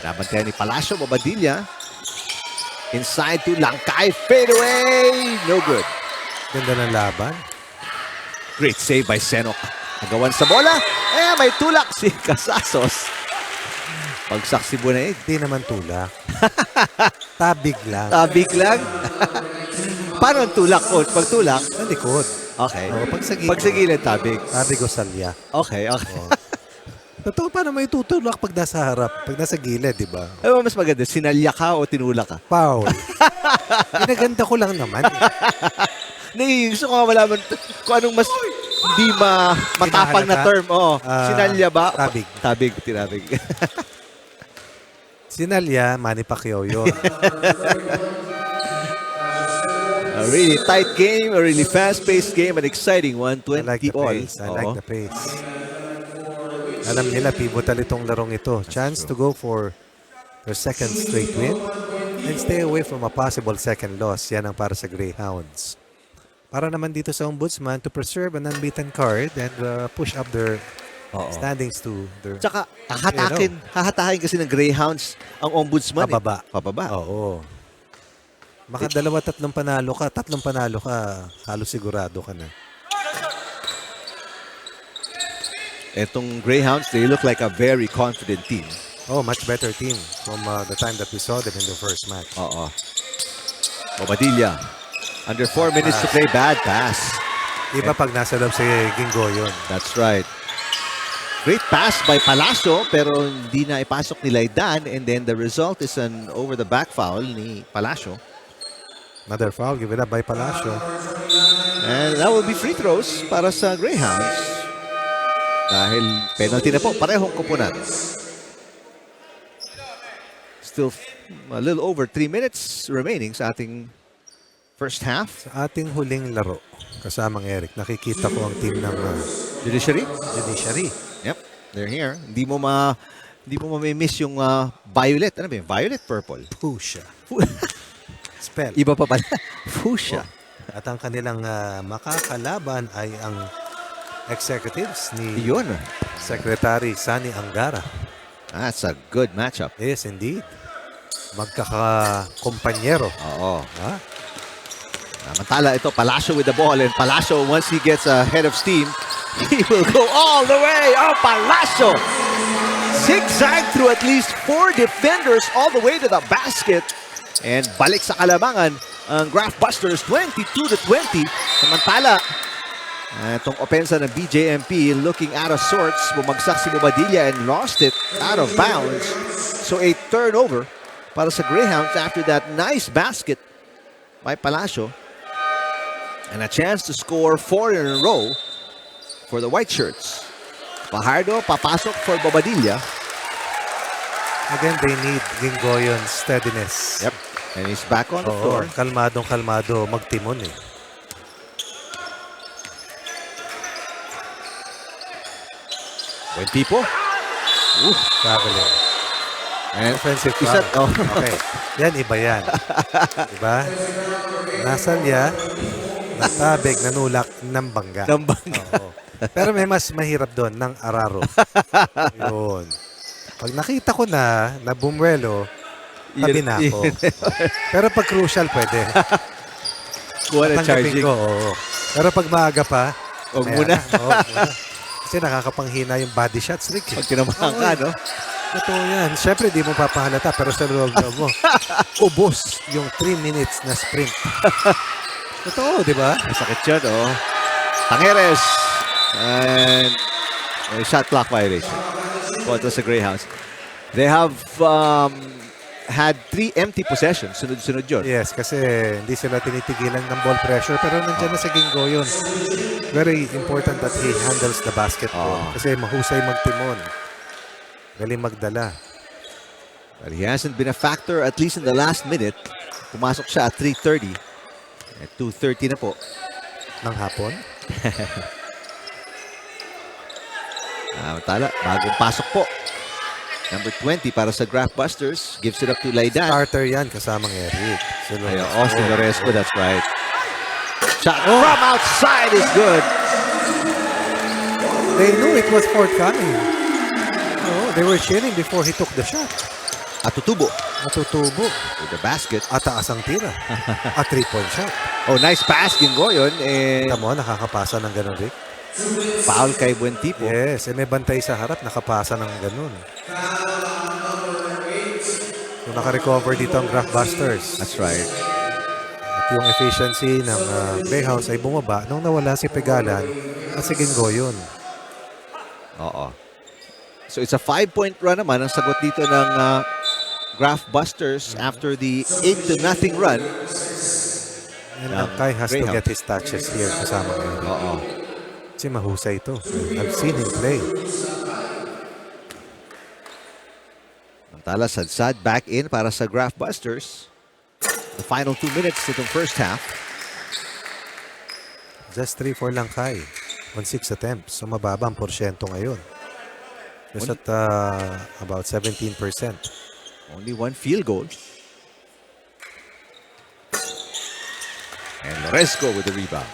Speaker 2: Nabantayan ni Palacio. Bobadilla. Inside to Langkay. Fade away. No good.
Speaker 3: Ganda ng laban.
Speaker 2: Great save by Senok. Nagawan sa bola. May tulak si Casasos. Pagsak si Bunaid.
Speaker 3: Hindi naman tulak. Tabig lang.
Speaker 2: Tabig lang. Paano ang tulak, coach? Pag tulak?
Speaker 3: Sa likod.
Speaker 2: Okay.
Speaker 3: Pag sa gilid.
Speaker 2: Tabig.
Speaker 3: Tabig o salya.
Speaker 2: Okay.
Speaker 3: Totoo, paano may tutulak pag nasa harap? Pag nasa gilid, di ba?
Speaker 2: Mas maganda, sinalya ka o tinulak ka?
Speaker 3: Foul. Pinaganda ko lang naman.
Speaker 2: Gusto ko nga malaman kung anong mas hindi matapang na term. Sinalya ba?
Speaker 3: Tabig.
Speaker 2: Tinabig.
Speaker 3: Sinalya, Manny Pacquiao yun.
Speaker 2: A really tight game, a really fast-paced game, an exciting one. 20
Speaker 3: I like the
Speaker 2: all.
Speaker 3: pace. I like the pace. Alam nila, pivotal itong larong ito. Chance to go for their second straight win and stay away from a possible second loss. Yan ang para sa Greyhounds. Para naman dito sa Ombudsman to preserve an unbeaten card and push up their standings to their...
Speaker 2: Tsaka, hahatakin kasi ng Greyhounds ang Ombudsman.
Speaker 3: Pababa. Oo. Baka 2-3 panalo ka, 3 panalo ka, halos sigurado ka na.
Speaker 2: Etong Greyhounds, they look like a very confident team.
Speaker 3: Oh, much better team from the time that we saw them in the first match.
Speaker 2: Bobadilla. Under 4 minutes to play, bad pass.
Speaker 3: Iba pag nasa loob si Gingo yun.
Speaker 2: That's right. Great pass by Palacio, pero hindi na ipasok ni Laidan, and then the result is an over-the-back foul ni Palacio.
Speaker 3: Another foul given up by Palacio.
Speaker 2: And that will be free throws para sa Greyhounds. Dahil penalty na po, parehong koponan. Still a little over 3 minutes remaining sa ating first half.
Speaker 3: Sa ating huling laro, kasamang Eric, nakikita ko ang team ng
Speaker 2: Judiciary. Yep, they're here. Hindi mo ma-miss yung violet. Ano ba yun? Violet, purple.
Speaker 3: Fuchsia. Spell.
Speaker 2: Iba pa pala. Fuchsia.
Speaker 3: At ang kanilang makakalaban ay ang executives ni Secretary Sani Angara.
Speaker 2: That's a good matchup.
Speaker 3: Yes, indeed. Magkakakompanyero.
Speaker 2: Oo. Samantala ito, Palacio with the ball. And Palacio, once he gets ahead of steam, he will go all the way. Palacio! Zigzag through at least 4 defenders all the way to the basket. And balik sa kalamangan ang Graftbusters, 22-20. Samantala, itong opensa ng BJMP looking out of sorts. Bumagsak si Bobadilla and lost it out of bounds. So a turnover para sa Greyhounds after that nice basket by Palacio. And a chance to score 4 in a row for the white shirts. Fajardo papasok for Bobadilla.
Speaker 3: Again, they need Gingoyon's steadiness.
Speaker 2: Yep. And he's back on the floor.
Speaker 3: Kalmadong-kalmado magtimon eh.
Speaker 2: Buen tipo.
Speaker 3: Traveling.
Speaker 2: And
Speaker 3: offensive foul. Okay. Yan, iba yan. Diba? Nasalya, natabig, nanulak, nambangga. Pero may mas mahirap doon, ng araro. Yun. Pag nakita ko na bumwelo, tabi na ako. Pero pag crucial, pwede.
Speaker 2: Kuha na charging.
Speaker 3: Ko, pero pag maaga pa,
Speaker 2: huwag muna.
Speaker 3: Kasi nakakapanghina yung body shots, Rick.
Speaker 2: Pag tinamahan ka, no?
Speaker 3: Totoo yan. Siyempre, di mo papahalata, pero sa loob mo, ubos yung 3 minutes na sprint. Totoo, di ba?
Speaker 2: Masakit yun, Tangeres. And shot clock violation. Contra sa Greyhounds. They have had 3 empty possessions. Sunod-sunod yun.
Speaker 3: Yes, kasi hindi sila tinitigilan ng ball pressure, pero nandiyan na sa Gingo yun. Very important that he handles the basketball. Kasi mahusay magtimon. Galing magdala.
Speaker 2: But he hasn't been a factor at least in the last minute. Pumasok siya at 3:30. At 2:30 na po.
Speaker 3: Ng hapon?
Speaker 2: Tala, bagong pasok po. Number 20 para sa Graftbusters. Gives it up to Laidan.
Speaker 3: Starter yan kasamang Eric.
Speaker 2: Austin Loresco, that's right. shot from outside is good.
Speaker 3: They knew it was forthcoming. Oh, they were cheering before he took the shot.
Speaker 2: Atutubo
Speaker 3: Natutubo.
Speaker 2: with the basket.
Speaker 3: Ataas ang tira. A 3-point shot.
Speaker 2: Oh, nice pass, Gingoyon. And
Speaker 3: Tamo, nakakapasa ng ganun, Rick.
Speaker 2: foul kay Buentipo.
Speaker 3: Yes, may bantay sa harap, nakapasa ng ganun. So, naka-recover dito ang Graftbusters.
Speaker 2: That's right.
Speaker 3: At yung efficiency ng Greyhounds ay bumaba nung nawala si Pegalan at si Gingoyon.
Speaker 2: Oo. So it's a 5-point run naman ang sagot dito ng Graftbusters after the 8-0 run.
Speaker 3: And Kai has to
Speaker 2: Greyhounds.
Speaker 3: get his touches here kasama ngayon.
Speaker 2: Oo.
Speaker 3: Kasi mahusay ito. I've seen him play.
Speaker 2: Samantala, Sadsad back in para sa Graftbusters. The final 2 minutes to the first half.
Speaker 3: Just 3-4 lang Kai on 6 attempts. So mababa ang porsyento ngayon. Just at about 17%.
Speaker 2: Only 1 field goal. And Loresco with the rebound.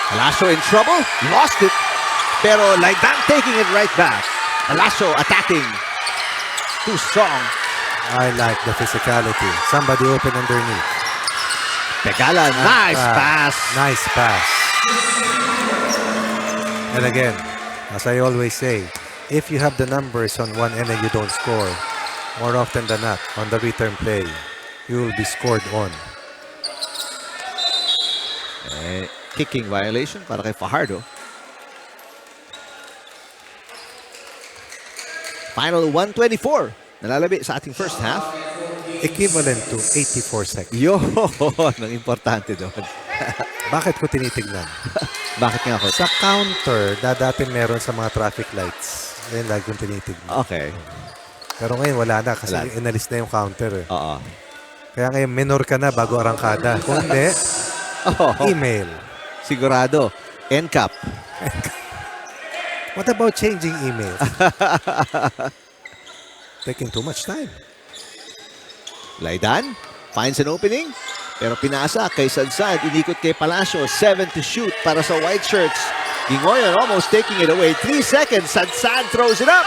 Speaker 2: Palacio in trouble. Lost it. Pero Laidan taking it right back. Palacio attacking. Too strong.
Speaker 3: I like the physicality. Somebody open underneath.
Speaker 2: Pegala, nice pass.
Speaker 3: Nice pass. And again, as I always say, if you have the numbers on one end and you don't score, more often than not, on the return play, you will be scored on.
Speaker 2: Kicking violation para kay Fajardo. Final 124. Nalalabi sa ating first half.
Speaker 3: Equivalent to 84 seconds.
Speaker 2: Yun, ang importante doon.
Speaker 3: Bakit ko tinitignan?
Speaker 2: Bakit nga ako?
Speaker 3: Sa counter, dati meron sa mga traffic lights. Yan lagi kong tinitignan.
Speaker 2: Okay.
Speaker 3: Pero ngayon wala na kasi
Speaker 2: Wala.
Speaker 3: inalis na yung counter.
Speaker 2: Oo.
Speaker 3: Kaya ngayon minor ka na bago arangkada. Kung hindi, email.
Speaker 2: Sigurado. NCAP.
Speaker 3: What about changing emails? Taking too much time.
Speaker 2: Laidan finds an opening. Pero pinasa kay Sadsad. Inikot kay Palacio. 7 to shoot para sa white shirts. Gingoyon almost taking it away. 3 seconds. Sadsad throws it up.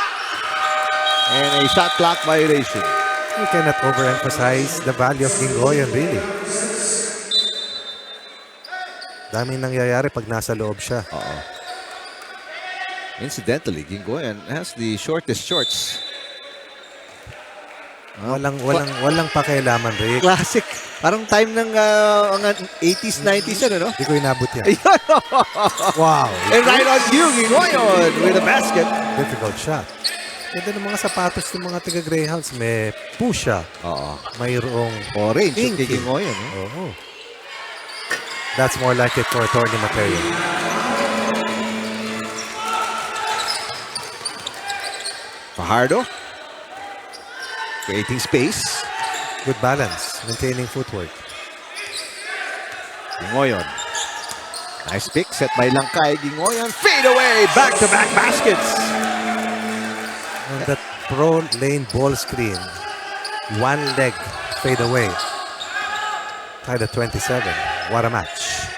Speaker 2: And a shot clock violation.
Speaker 3: You cannot overemphasize the value of Gingoyon, really. Daming nangyayari pag nasa loob siya.
Speaker 2: Oo. Incidentally, Gingoyon has the shortest shorts.
Speaker 3: Walang pakialaman, Rick.
Speaker 2: Classic. Parang time ng 80s, 90s, ano, no?
Speaker 3: Hindi ko inabot yan. Wow.
Speaker 2: And right on you, Gingoyon with a basket.
Speaker 3: Difficult shot. Ganda ng mga sapatos ng mga taga-Greyhounds. May pusha.
Speaker 2: Oo.
Speaker 3: Mayroong
Speaker 2: Orange yung
Speaker 3: pinky.
Speaker 2: kay Gingoyon. Eh?
Speaker 3: Oo. That's more like it for Tony Mateo.
Speaker 2: Fajardo. Creating space.
Speaker 3: Good balance. Maintaining footwork.
Speaker 2: Gingoyon. Nice pick. Set by Langkay. Gingoyon. Fade away. Back-to-back baskets.
Speaker 3: On that pro lane ball screen, one leg fade away. Tied at 27. What a match.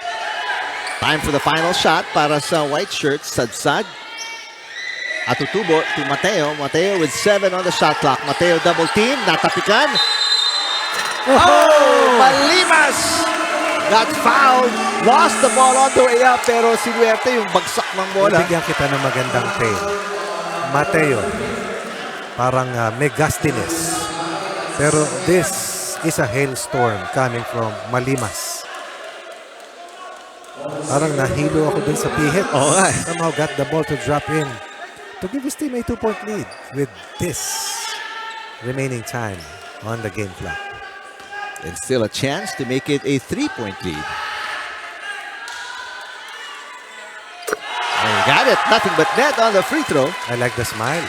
Speaker 2: Time for the final shot para sa white shirts. Sadsad. Atutubo to Mateo. Mateo with 7 on the shot clock. Mateo double team. Natapikan. Oh! Malimas! Got fouled. Lost the ball on the way up. Pero sinuwerte yung bagsak ng bola.
Speaker 3: Bigyan kita ng magandang pain. Mateo. Parang may gustiness. Pero this is a hailstorm coming from Malimas. Parang nahilo ako dun sa pihit.
Speaker 2: Oo nga.
Speaker 3: Somehow got the ball to drop in to give his team a 2-point lead with this remaining time on the game clock.
Speaker 2: And still a chance to make it a 3-point lead. And he got it. Nothing but net on the free throw.
Speaker 3: I like the smile.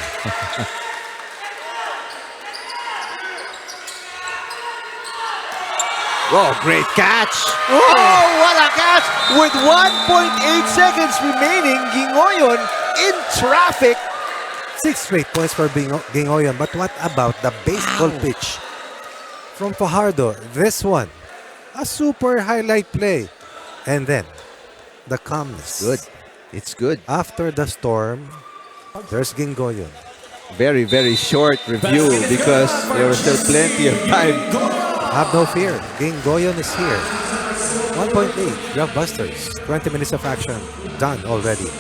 Speaker 2: Oh, great catch. Oh, what a catch. With 1.8 seconds remaining, Gingoyon in traffic.
Speaker 3: 6 straight points for Gingoyon. But what about the baseball pitch from Fajardo. This one, a super highlight play. And then, the calmness.
Speaker 2: Good. It's good.
Speaker 3: After the storm, there's Gingoyon.
Speaker 2: Very, very short review because there was still plenty of time.
Speaker 3: Have no fear. Gingoyon is here. 1.8. Graftbusters. 20 minutes of action. Done already.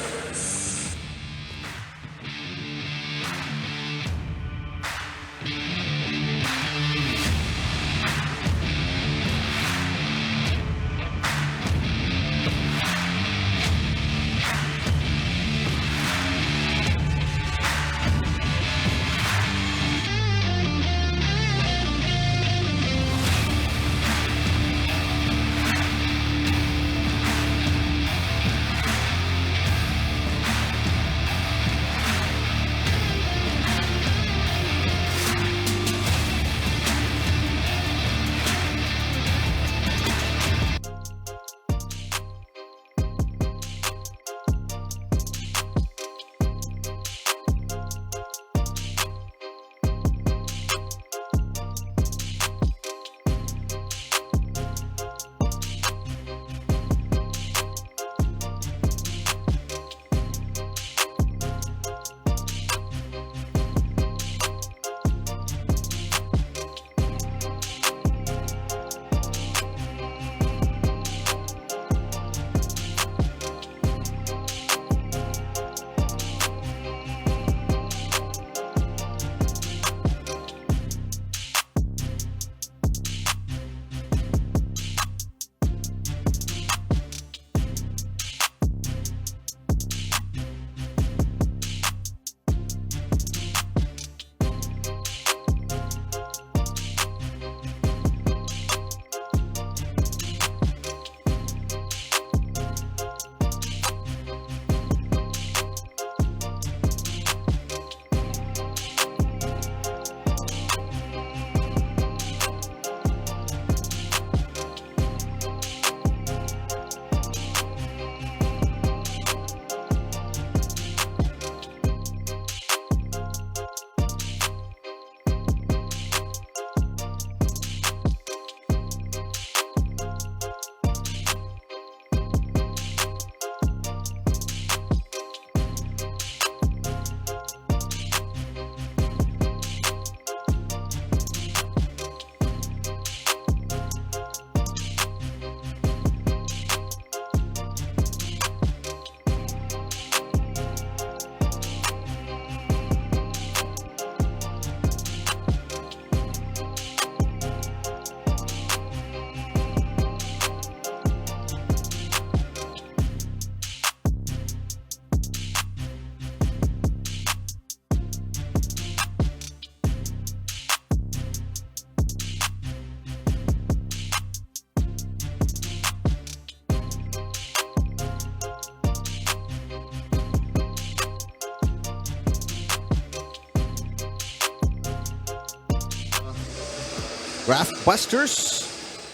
Speaker 2: Graftbusters,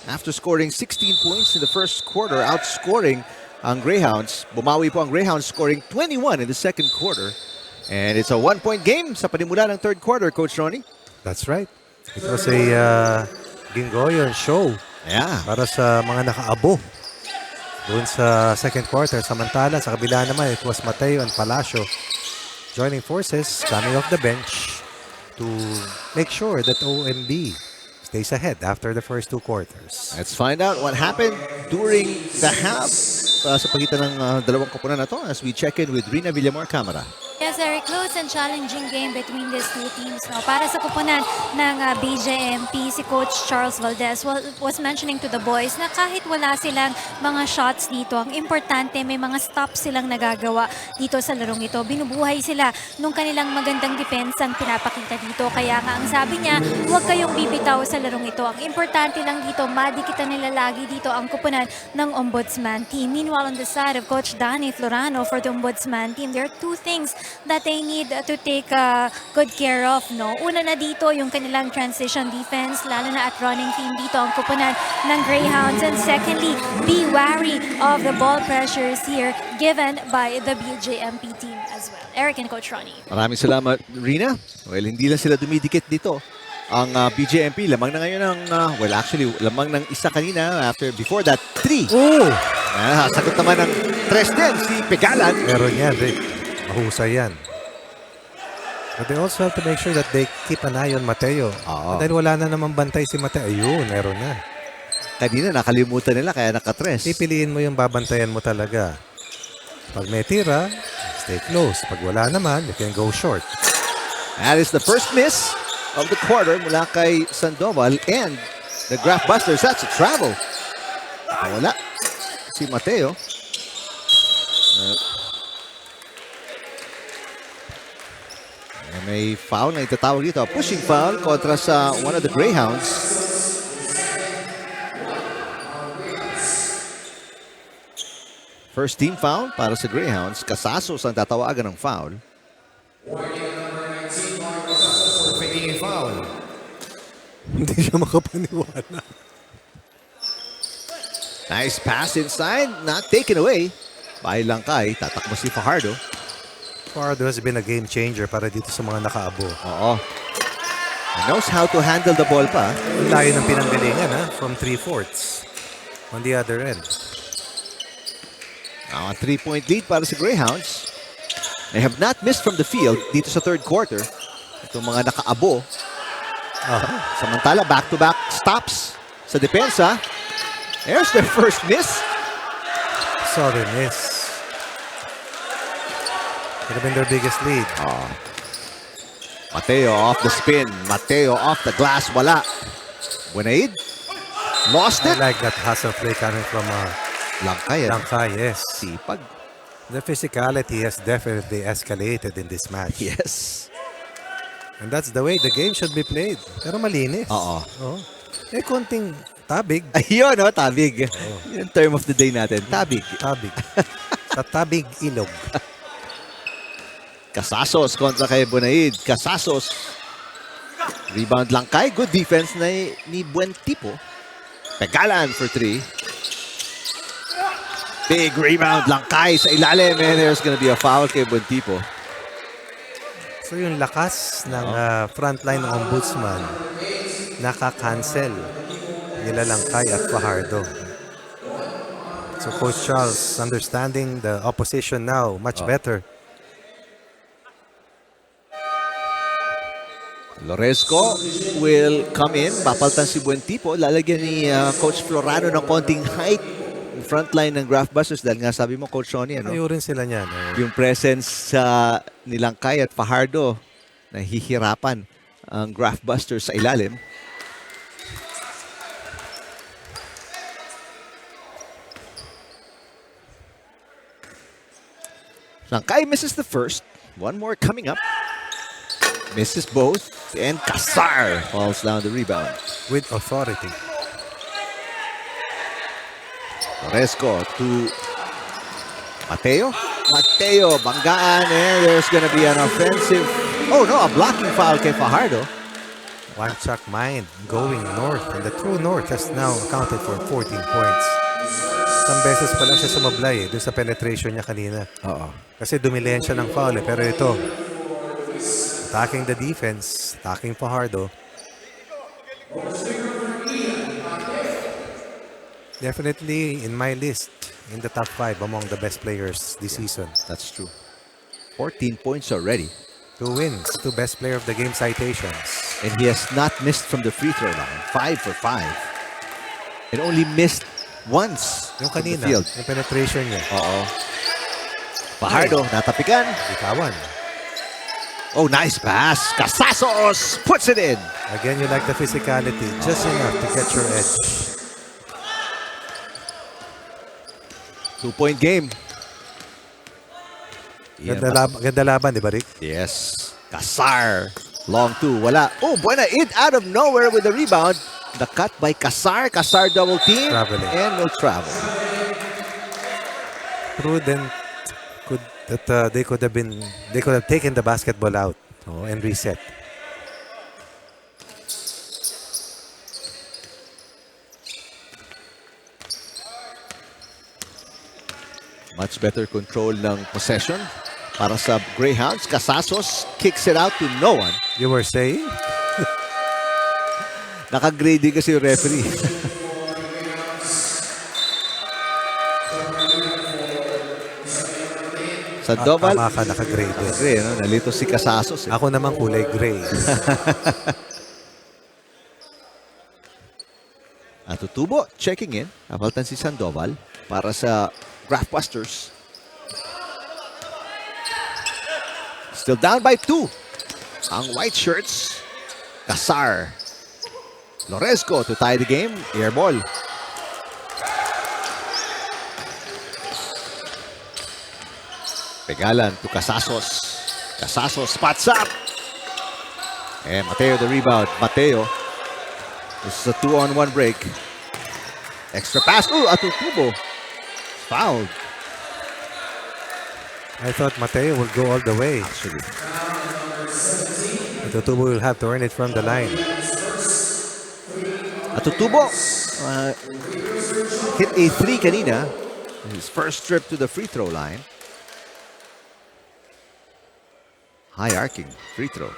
Speaker 2: after scoring 16 points in the first quarter, outscoring ang Greyhounds. Bumawi po ang Greyhounds, scoring 21 in the second quarter. And it's a one-point game sa panimula ng third quarter, Coach Ronnie.
Speaker 3: That's right. It was a Gingoyon show.
Speaker 2: Yeah.
Speaker 3: Para sa mga nakaabo doon sa second quarter. Samantala, sa kabila naman, it was Mateo and Palacio joining forces, coming off the bench to make sure that OMB stays ahead after the first two quarters.
Speaker 2: Let's find out what happened during the half sa pagitan ng dalawang koponan na to as we check in with Rina Villamor Camara.
Speaker 4: Yes, very close and challenging game between these two teams. No? Para sa kupunan ng BJMP, si Coach Charles Valdez was mentioning to the boys na kahit wala silang mga shots dito, ang importante may mga stops silang nagagawa dito sa larong ito. Binubuhay sila nung kanilang magandang depensang pinapakita dito. Kaya nga ang sabi niya, huwag kayong bibitaw sa larong ito. Ang importante lang dito, madikitan nila lagi dito ang kupunan ng Ombudsman team. Meanwhile, on the side of Coach Danny Florano for the Ombudsman team, there are two things that they need to take good care of. No? Una na dito, yung kanilang transition defense, lalo na at running team dito ang kupunan ng Greyhounds. And secondly, be wary of the ball pressures here given by the BJMP team as well. Eric and Coach Ronnie.
Speaker 2: Maraming salamat, Rina. Well, hindi lang sila dumidikit dito. ang BJMP. Lamang na ngayon ng, well actually, lamang ng isa kanina before that, 3.
Speaker 3: Oh!
Speaker 2: Sagot naman ng 3 din si Pegalan.
Speaker 3: Meron yan, Rick. Mahusay yan. But they also have to make sure that they keep an eye on Mateo. Dahil wala na naman bantay si Mateo. Ayun, meron na.
Speaker 2: Kanina nakalimutan nila kaya naka-3.
Speaker 3: Pipiliin mo yung babantayan mo talaga. Pag may tira, stay close. Pag wala naman, you can go short.
Speaker 2: That is the first miss of the quarter mula kay Sandoval and the Graftbusters. That's a travel. Wala si Mateo. May foul na itatawag dito. Pushing foul kontra sa one of the Greyhounds. First team foul para sa Greyhounds. Casasos ang tatawagan ng foul.
Speaker 1: Faking a foul.
Speaker 3: Hindi siya makapaniwala.
Speaker 2: Nice pass inside. Not taken away by Langkay. Tatakbo si Fajardo.
Speaker 3: Fajardo has been a game changer para dito sa mga nakaabo.
Speaker 2: Oo. He knows how to handle the ball pa.
Speaker 3: Layo ng pinanggalingan ha, from 3/4 on the other end.
Speaker 2: Now a 3-point lead para sa Greyhounds. They have not missed from the field dito sa third quarter. Itong mga nakaabo. Samantala, back-to-back stops sa depensa. There's their first miss.
Speaker 3: Sorry, miss. Could have been their biggest lead.
Speaker 2: Mateo off the spin. Mateo off the glass. Wala. Buenaid. Lost
Speaker 3: I
Speaker 2: it.
Speaker 3: like that hustle play coming from
Speaker 2: Langkay.
Speaker 3: Langkay, yes.
Speaker 2: Sipag.
Speaker 3: The physicality has definitely escalated in this match.
Speaker 2: Yes.
Speaker 3: And that's the way the game should be played. Pero malinis.
Speaker 2: Oo.
Speaker 3: Eh, konting tabig.
Speaker 2: Ayun, tabig. Yung term of the day natin. Tabig.
Speaker 3: Tabig. Sa tabig ilog.
Speaker 2: Casasos kontra kay Buenaid. Casasos. Rebound Langkay. Good defense ni Buen Tipo. Pegalan for 3. Big rebound Langkay sa ilalim. And there's gonna be a foul kay Buen Tipo.
Speaker 3: So yung lakas ng frontline ng Ombudsman naka-cancel nila Langkay at Fajardo. So Coach Charles understanding the opposition now much better.
Speaker 2: Loresco will come in. Papaltan si Buen Tipo. Lalagyan ni Coach Florano ng konting height yung frontline ng Graftbusters. Dahil nga sabi mo, Coach Sonny,
Speaker 3: Ayaw rin sila niyan.
Speaker 2: yung presence ni Langkay at Fajardo, nahihirapan ang Graftbusters sa ilalim. Langkay misses the first. One more coming up. Misses both. And Casar falls down the rebound.
Speaker 3: With authority.
Speaker 2: Loresco to Mateo. Mateo, banggaan. And there's gonna be an offensive. Oh no, a blocking foul kay Fajardo.
Speaker 3: One track mind going north. And the true north has now accounted for 14 points. Isang beses pa lang siya sumablay dun sa penetration niya kanina. Kasi dumilayan siya ng foul Pero ito, attacking the defense, attacking Fajardo. Definitely in my list, in the top 5 among the best players this season.
Speaker 2: That's true. 14 points already.
Speaker 3: 2 wins, 2 best player of the game citations.
Speaker 2: And he has not missed from the free throw line. 5 for 5. And only missed once
Speaker 3: Yung
Speaker 2: from the
Speaker 3: kanina,
Speaker 2: field.
Speaker 3: yung penetration niya.
Speaker 2: Fajardo, natapikan.
Speaker 3: Bitawan.
Speaker 2: Oh, nice pass. Casasos puts it in.
Speaker 3: Again, you like the physicality. Just enough to get your edge.
Speaker 2: 2-point game.
Speaker 3: Ganda laban, di ba, Rick?
Speaker 2: Yes. Casar. Long 2. Wala. Oh, Buenaid out of nowhere with the rebound. The cut by Casar. Casar double team.
Speaker 3: Traveling.
Speaker 2: And no travel.
Speaker 3: Prudent. They could have taken the basketball out and reset.
Speaker 2: Much better control ng possession para sa Greyhounds. Casasos kicks it out to no one.
Speaker 3: You were saying?
Speaker 2: Naka-grading kasi yung referee. Sandoval.
Speaker 3: Tama ka, naka-grade.
Speaker 2: Gray, no? Nalito si Casasos. Eh.
Speaker 3: Ako naman kulay gray.
Speaker 2: Atutubo, checking in. Napaltan si Sandoval para sa Graftbusters. Still down by 2. Ang white shirts. Casar. Loresco to tie the game. Air ball. Pegalan to Casasos. Casasos spots up. And Mateo the rebound. Mateo. This is a 2-on-1 break. Extra pass. Ooh, Atutubo. Fouled.
Speaker 3: I thought Mateo would go all the way.
Speaker 2: Actually.
Speaker 3: Atutubo will have to earn it from the line.
Speaker 2: Atutubo hit a 3 kanina. His first trip to the free throw line. High arcing free throw.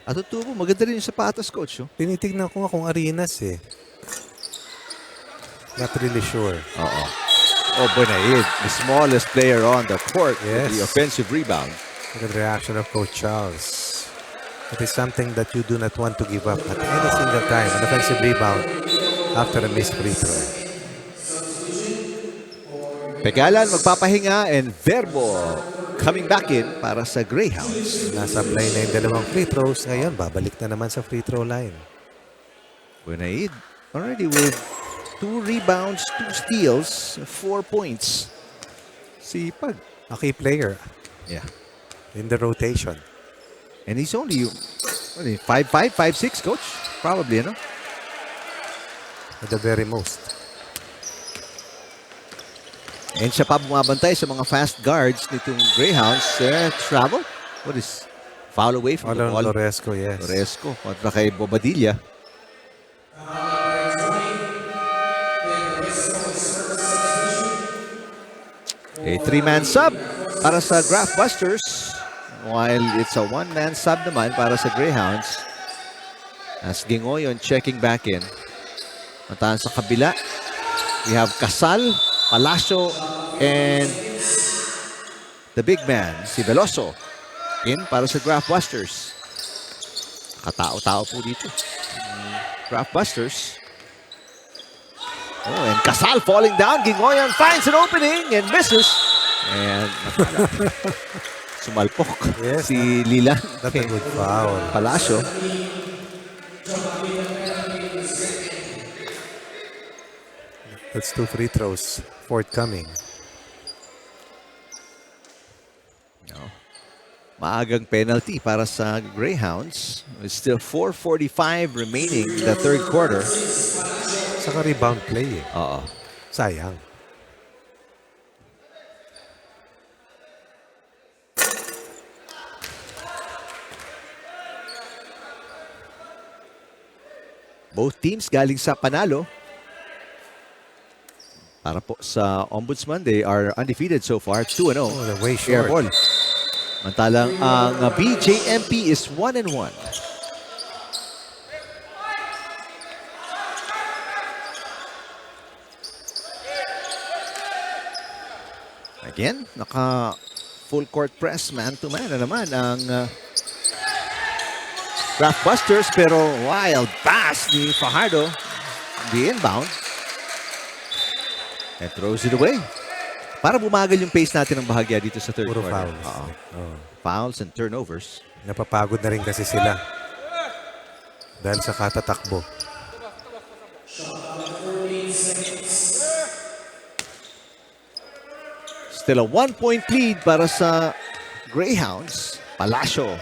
Speaker 2: Atutubo, maganda rin yung sapatos, coach. Oh.
Speaker 3: Tinitignan ko nga kung Arenas eh. Not really sure.
Speaker 2: Oo. Oh, Bonaid, the smallest player on the court with
Speaker 3: Yes.
Speaker 2: the offensive rebound.
Speaker 3: Look at the reaction of Coach Charles. It is something that you do not want to give up at any single time. An offensive rebound after a missed free throw.
Speaker 2: Pegalan magpapahinga and Verbo coming back in para sa Greyhounds.
Speaker 3: Nasablay na yung dalawang free throws. Ngayon, babalik na naman sa free throw line.
Speaker 2: Bonaid already with 2 rebounds, 2 steals, 4 points. Sipag.
Speaker 3: A key player
Speaker 2: Yeah.
Speaker 3: in the rotation.
Speaker 2: And he's only 5'5", 5'6", coach? Probably, ano?
Speaker 3: At the very most.
Speaker 2: And siya pa bumabantay sa mga fast guards nitong Greyhounds. Travel? What is? Foul away from the
Speaker 3: Olon
Speaker 2: ball.
Speaker 3: Loresco, yes.
Speaker 2: Loresco kontra kay Bobadilla. A 3-man sub para sa Graftbusters. While it's a 1-man sub naman para sa Greyhounds. As Gingoyon checking back in. Matahan sa kabila. We have Casal, Palacio, and the big man, si Veloso. In para sa Graftbusters. Katao-tao po dito. Graftbusters. Oh, and Casal falling down. Gingoyan finds an opening and misses. And sumalpok
Speaker 3: Yes,
Speaker 2: si Lilan.
Speaker 3: That's a good foul.
Speaker 2: Palacio.
Speaker 3: That's 2 free throws forthcoming.
Speaker 2: No. Maagang penalty para sa Greyhounds. It's still 4:45 remaining in the third quarter.
Speaker 3: Saka rebound play eh.
Speaker 2: Oo.
Speaker 3: Sayang.
Speaker 2: Both teams galing sa panalo. Para po sa Ombudsman, they are undefeated so far. 2-0.
Speaker 3: Oh, they're way
Speaker 2: Air
Speaker 3: short.
Speaker 2: ball. Mantalang ang BJMP is 1-1. Again, naka full court press, man-to-man na naman ang Graftbusters, pero wild pass ni Fajardo. The inbound. And throws it away. Para bumagal yung pace natin ng bahagya dito sa third
Speaker 3: Puro
Speaker 2: quarter.
Speaker 3: fouls.
Speaker 2: Oo.
Speaker 3: Oh.
Speaker 2: Fouls and turnovers.
Speaker 3: Napapagod na rin kasi sila. Dahil sa katatakbo.
Speaker 2: Still a 1-point lead para sa Greyhounds. Palacio.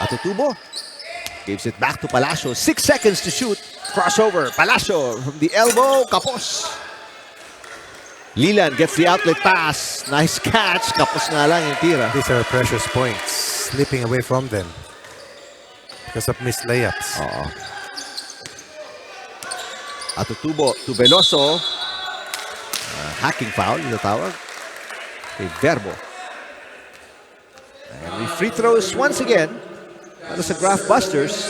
Speaker 2: Atutubo. Gives it back to Palacio. 6 seconds to shoot. Crossover. Palacio from the elbow. Kapos. Lilan gets the outlet pass. Nice catch. Kapos nga lang yung tira.
Speaker 3: These are precious points. Slipping away from them. Because of missed layups.
Speaker 2: Oo. Atutubo to Veloso. hacking foul, yung tawag. Kay Verbo. And the free throws once again para sa Graftbusters,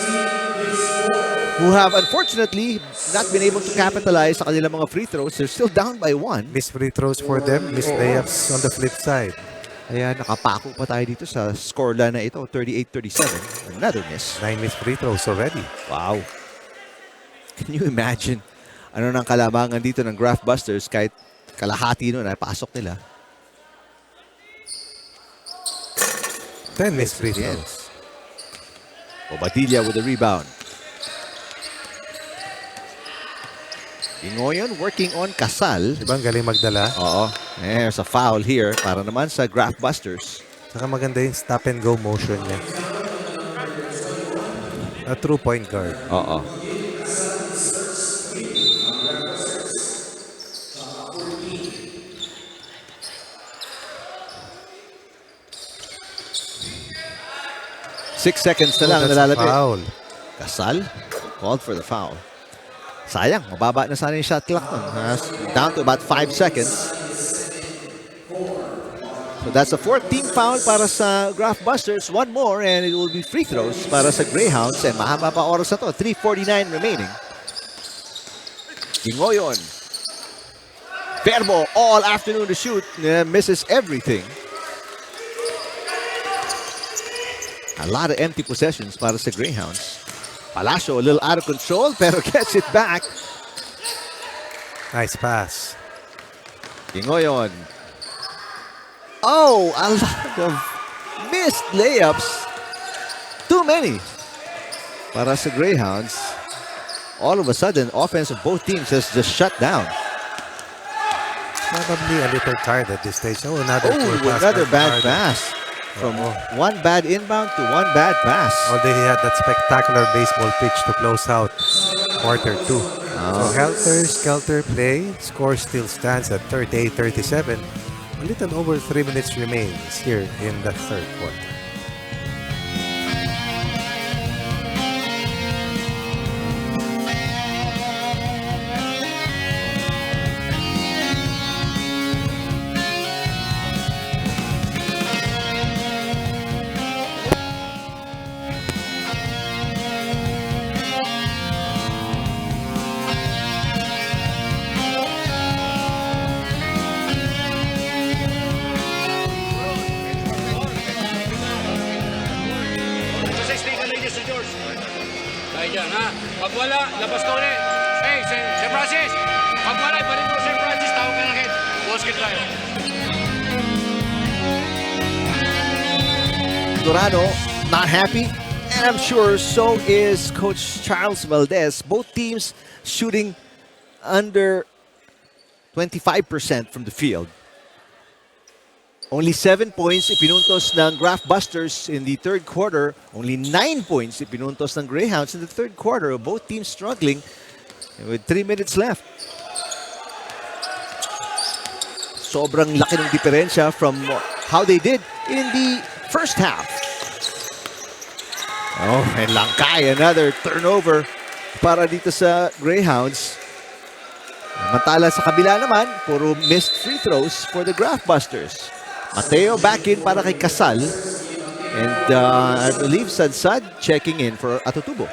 Speaker 2: who have unfortunately not been able to capitalize sa kanilang mga free throws. They're still down by 1.
Speaker 3: Missed free throws for them, missed layups on the flip side.
Speaker 2: Kaya nakapako pa tayo dito sa scoreline na ito, 38-37. Another miss.
Speaker 3: 9 missed free throws already.
Speaker 2: Wow. Can you imagine ano nang kalamangan dito ng Graftbusters kahit kalahati nun ay pasok nila?
Speaker 3: 10 missed free throws.
Speaker 2: Obadilla with the rebound. Ingoyon working on Casal.
Speaker 3: Diba ang galing magdala?
Speaker 2: Oo. There's a foul here para naman sa Graftbusters.
Speaker 3: Saka maganda yung stop and go motion niya. A true point guard.
Speaker 2: Oo. Six seconds na lang
Speaker 3: That's a
Speaker 2: nalalapit.
Speaker 3: foul.
Speaker 2: Casal called for the foul. Sayang, mababa na sana yung shot clock nun. Down to about 5 seconds. So that's a 14th foul para sa Graftbusters. One more and it will be free throws para sa Greyhounds. And mahaba pa oras na to. 3:49 remaining. Gingoyon. Verbo all afternoon to shoot. Misses everything. A lot of empty possessions para sa Greyhounds. Palacio a little out of control pero gets it back.
Speaker 3: Nice pass.
Speaker 2: Gingoyon. Oh, a lot of missed layups. Too many para sa Greyhounds. All of a sudden, offense of both teams has just shut down.
Speaker 3: Probably a little tired at this stage. Oh, another
Speaker 2: Bad pass. From one bad inbound to one bad pass.
Speaker 3: Although he had that spectacular baseball pitch to close out quarter 2. So helter-skelter play. Score still stands at 38-37. A little over 3 minutes remains here in the third quarter.
Speaker 6: Pag wala, labas ka ulit. Hey, Sir Francis! Pag wala, iparin mo Sir Francis, tawag ka ng head. Basket tayo.
Speaker 2: Dorado not happy, and I'm sure so is Coach Charles Valdez. Both teams shooting under 25% from the field. Only 7 points ipinuntos ng Graftbusters in the third quarter. Only 9 points ipinuntos ng Greyhounds in the third quarter. Both teams struggling with 3 minutes left. Sobrang laki ng diferensya from how they did in the first half. Oh, and Langkay, another turnover para dito sa Greyhounds. Samantala sa kabila naman, puro missed free throws for the Graftbusters. Mateo back in para kay Casal. And I believe Sadsad checking in for Atutubo.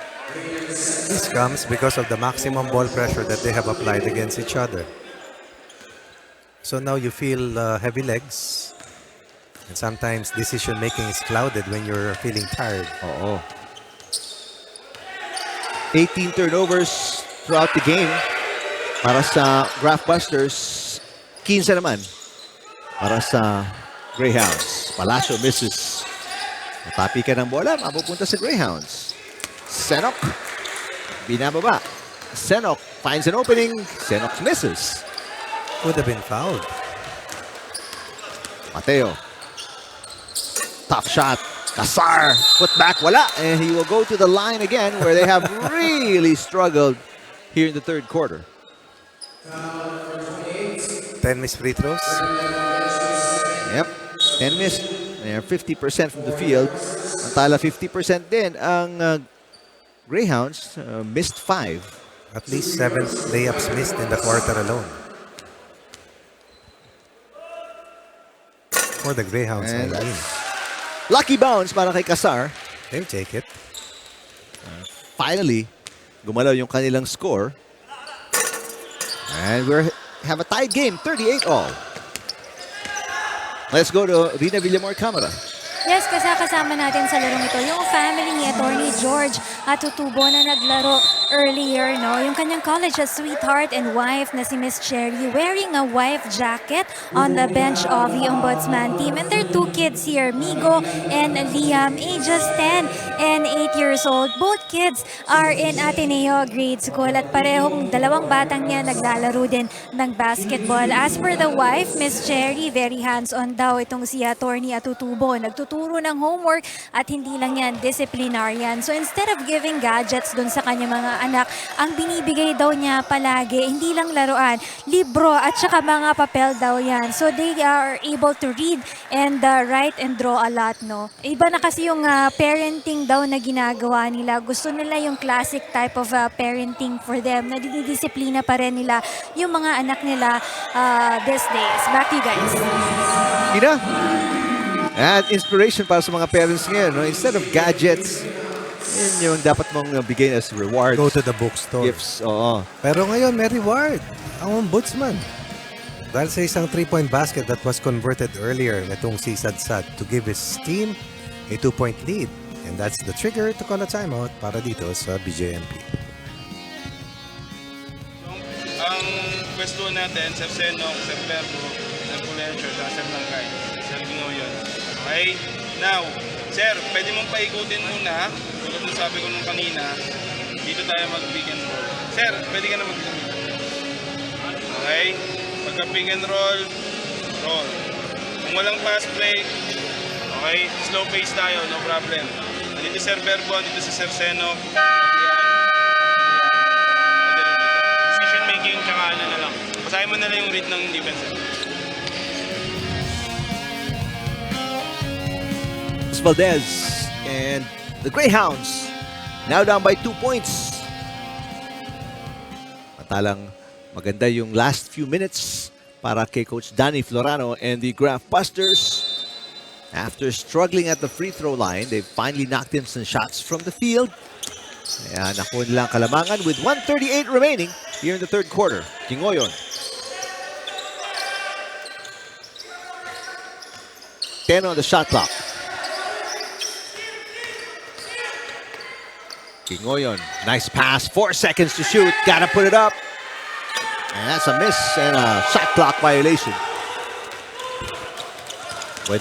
Speaker 3: This comes because of the maximum ball pressure that they have applied against each other. So now you feel heavy legs. And sometimes decision making is clouded when you're feeling tired.
Speaker 2: Oo. 18 turnovers throughout the game para sa Graftbusters. 15 naman para sa Greyhounds. Palacio misses. Matapi ka ng bola, mapupunta sa Greyhounds. Senok, binababa. Senok finds an opening. Senok misses.
Speaker 3: Would have been fouled.
Speaker 2: Mateo. Tough shot. Casar. Put back, wala. And he will go to the line again where they have really struggled here in the third quarter.
Speaker 3: 10 missed free throws.
Speaker 2: Yep. 10 missed. They're 50% from the field. Antala 50% din ang Greyhounds. Missed 5.
Speaker 3: At least 7 layups missed in the quarter alone. for the Greyhounds.
Speaker 2: And lucky bounce para kay Casar.
Speaker 3: They'll take it.
Speaker 2: Finally, gumalaw yung kanilang score. And we have a tied game, 38 all. Let's go to Rina Villamor Camara.
Speaker 4: Yes, kasama natin sa larong ito yung family ni Attorney George Atutubo na naglaro earlier, no? Yung kanyang college sweetheart and wife na si Miss Cherry wearing a wife jacket on the bench of the Ombudsman team. And their 2 kids here, Migo and Liam, ages 10 and 8 years old. Both kids are in Ateneo grade school at parehong dalawang batang yan naglalaro din ng basketball. As per the wife, Miss Cherry, very hands-on daw itong si Attorney Atutubo. Nagtuturo ng homework at hindi lang yan, disciplinarian. So instead of giving gadgets dun sa kanya mga anak, ang binibigay daw niya palagi, hindi lang laruan, libro at saka mga papel daw yan. So they are able to read and write and draw a lot, no? Iba na kasi yung parenting daw na ginagawa nila. Gusto nila yung classic type of parenting for them, na dinidisiplina pa rin nila yung mga anak nila these days. Back to you guys.
Speaker 2: Ina, and inspiration para sa mga parents ngayon, no? Instead of gadgets, yun yung dapat mong bigay as reward.
Speaker 3: Go to the bookstore.
Speaker 2: Gifts, oo.
Speaker 3: Pero ngayon, may reward. Ang Ombudsman. Dahil sa isang 3-point basket that was converted earlier nitong si Sadsad to give his team a 2-point lead. And that's the trigger to call a timeout para dito sa BJMP.
Speaker 5: Ang pwesto natin, Sir Senok, Sir Perdo, Sir Pulencio, Sir Langkay, Sir Bingoyon. Okay? Now, Sir, pwede mong paikutin muna. Tulad ng sabi ko nung kanina, dito tayo mag-pick and roll. Sir, pwede ka na mag-pick. Okay? Pagka-pick and roll, roll. Kung walang pass play, okay, slow pace tayo, no problem. Dito si Sir Verbo, dito si Sir Senok. Decision making, tsaka ano na lang. Basahin mo na lang yung read ng defense.
Speaker 2: Valdez and the Greyhounds now down by 2 points. Matalang maganda yung last few minutes para kay Coach Danny Florano and the Graftbusters. After struggling at the free throw line, they finally knocked in some shots from the field. Kaya nakuha nilang kalamangan with 1:38 remaining here in the third quarter. Kingoyon. Ten on the shot clock. Kingoyon, nice pass, 4 seconds to shoot, gotta put it up. And that's a miss and a shot clock violation.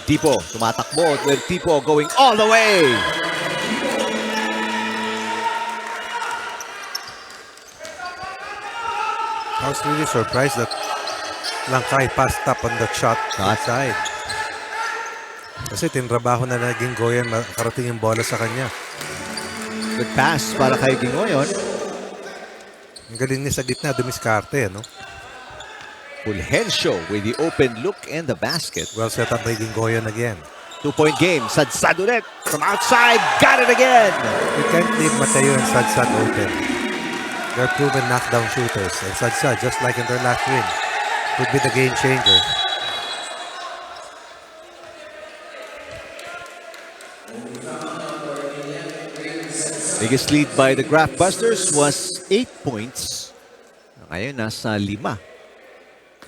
Speaker 2: Tipo, tumatakbo, Tipo going all the way.
Speaker 3: I was really surprised that Langkay passed up on the shot outside. Kasi tinrabaho na naging Goyen, makarating yung bola sa kanya.
Speaker 2: Good pass para kay Gingoyon.
Speaker 3: Ang galing niya sa gitna, dumiskarte, no?
Speaker 2: Fulgencio with the open look and the basket.
Speaker 3: Well set up by Gingoyon again.
Speaker 2: 2-point game. Sadsad ulit from outside. Got it again.
Speaker 3: You can't leave Mateo and Sadsad open. They're proven knockdown shooters. And Sadsad, just like in their last win, could be the game changer.
Speaker 2: Biggest lead by the Graftbusters was 8 points. Ngayon, nasa 5.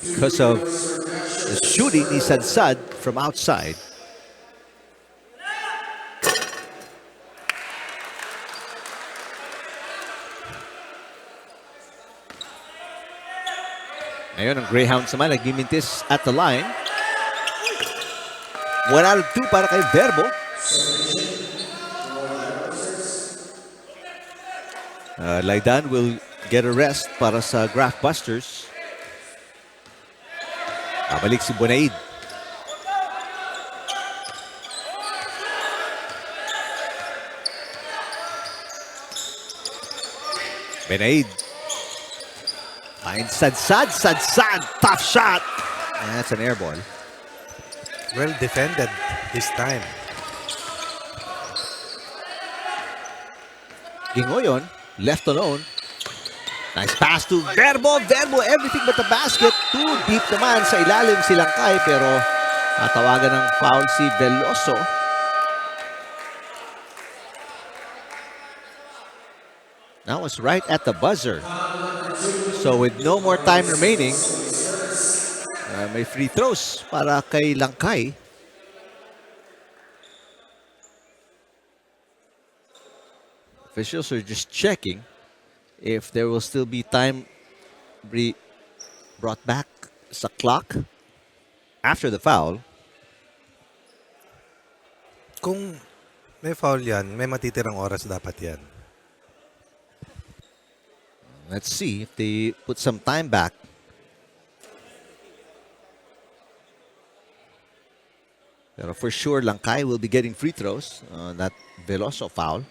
Speaker 2: Because of the shooting ni Sadsad from outside. Ngayon, ang Greyhounds naman nagmimintis at the line. 1 out of 2 para kay Verbo. Laidan will get a rest para sa Graftbusters. Babalik si Bonaid. Bonaid. Finds Sadsad. Sadsad. Tough shot. And that's an air ball.
Speaker 3: Well defended this time.
Speaker 2: Gingoyon. Left alone. Nice pass to Verbo. Verbo, everything but the basket. Too deep naman sa ilalim si Langkay, pero Tatawagan ng foul si Veloso. That was right at the buzzer. So with no more time remaining, may free throws para kay Langkay. Officials are just checking if there will still be time brought back sa clock after the foul.
Speaker 3: Kung may foul yan, may matitirang oras dapat yan.
Speaker 2: Let's see if they put some time back. Pero for sure, Langkay will be getting free throws on that Veloso foul.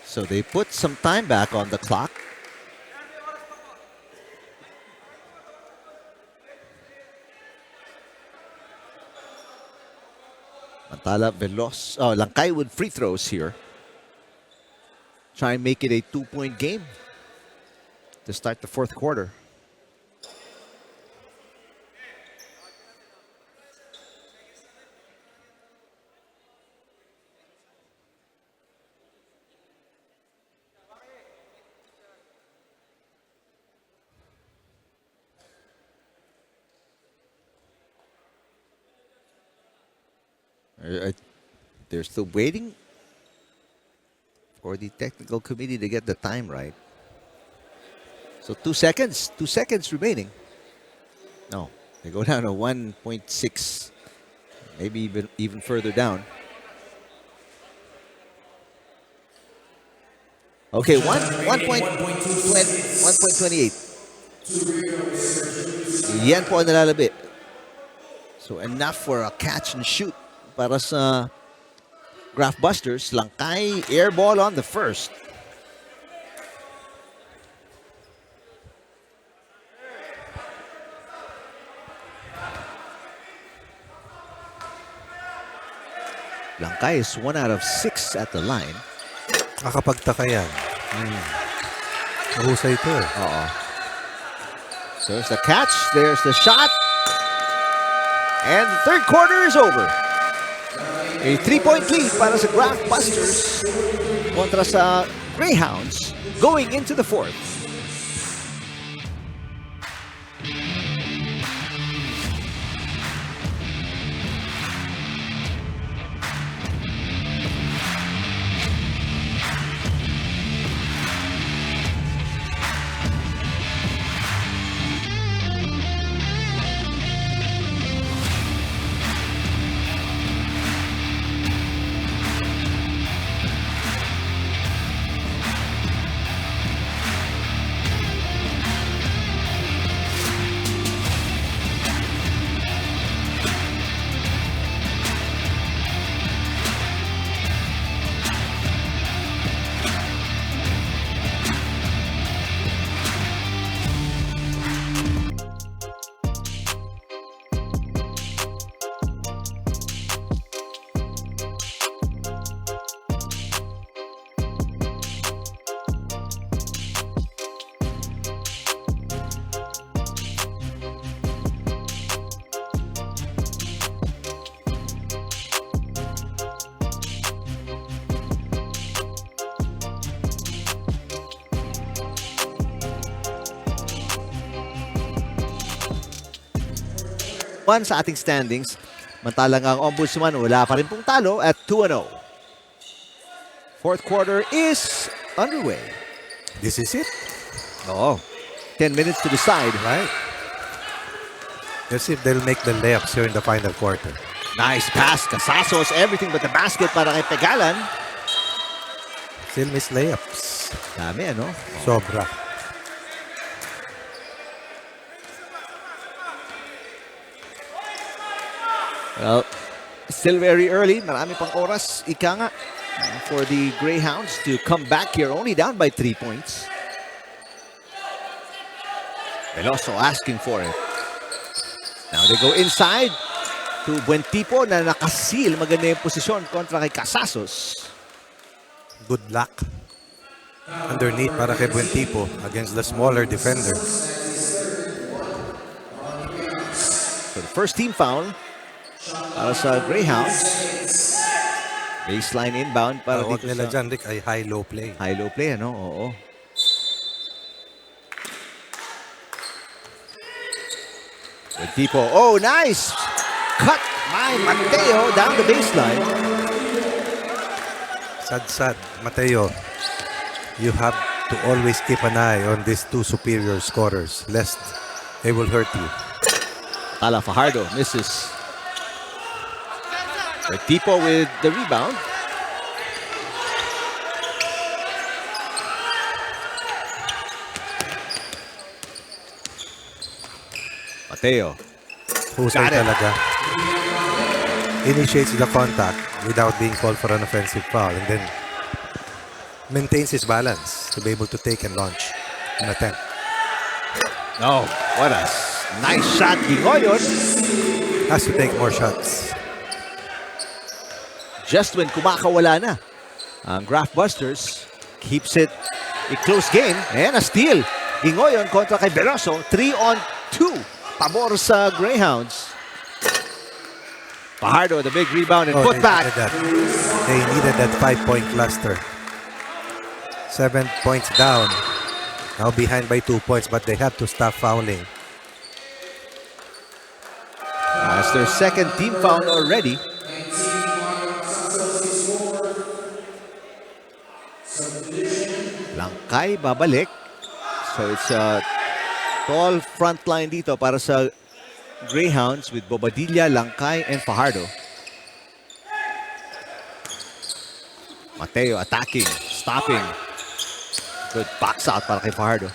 Speaker 2: So they put some time back on the clock. Mantala, Langkay with free throws here. Try and make it a 2-point game to start the fourth quarter. They're still waiting for the technical committee to get the time right. So 2 seconds. 2 seconds remaining. No, they go down to 1.6. Maybe even further down. Okay, 1.28. Yan po ang nalalabit. So enough for a catch and shoot para sa Graftbusters. Langkay, air ball on the first. Langkay is 1 out of 6 at the line.
Speaker 3: Nakapagtaka yan. Mahusay ito eh.
Speaker 2: So there's the catch, there's the shot. And the third quarter is over. A 3-point lead para sa Graftbusters kontra sa Greyhounds going into the fourth. One sa ating standings. Mantalang ang Ombudsman wala pa rin pong talo at 2-0. Fourth quarter is underway.
Speaker 3: This is it.
Speaker 2: Oo. 10 minutes to decide.
Speaker 3: Right. Let's see if they'll make the layups here in the final quarter.
Speaker 2: Nice pass. Casasos, everything but the basket para kay Pegalan.
Speaker 3: Still miss layups.
Speaker 2: Dami, ano?
Speaker 3: Sobra.
Speaker 2: Well, still very early. Marami pang oras. Ika nga for the Greyhounds to come back here only down by 3 points. Veloso asking for it. Now they go inside to Buentipo na nakasil. Maganda yung posisyon kontra kay Casasos.
Speaker 3: good luck underneath para kay Buentipo against the smaller defender.
Speaker 2: So the first team foul para sa Greyhounds. Baseline inbound para
Speaker 3: Tawag
Speaker 2: dito
Speaker 3: nila
Speaker 2: sa
Speaker 3: dyan, Rick, ay high-low play.
Speaker 2: high-low play, ano? Oo. Buentipo. Oh, nice! Cut by Mateo down the baseline.
Speaker 3: Sad, Mateo, you have to always keep an eye on these two superior scorers lest they will hurt you.
Speaker 2: Tala Fajardo misses. Buentipo with the rebound. Mateo.
Speaker 3: Husay
Speaker 2: Got it.
Speaker 3: talaga. Initiates the contact without being called for an offensive foul and then maintains his balance to be able to take and launch an attempt.
Speaker 2: No, what a nice shot. Gigoyon.
Speaker 3: Has to take more shots.
Speaker 2: Just when kumakawala na, ang Graftbusters keeps it a close game and a steal. Gingoyon kontra kay Veloso. 3-on-2. Pabor sa Greyhounds. Fajardo, the big rebound and put back.
Speaker 3: They needed that 5-point cluster. 7 points down. Now behind by 2 points, but they have to stop fouling.
Speaker 2: That's their second team foul already. Langkay babalik. So it's a tall front line dito para sa Greyhounds with Bobadilla, Langkay, and Fajardo. Mateo attacking, stopping. Good box out para kay Fajardo.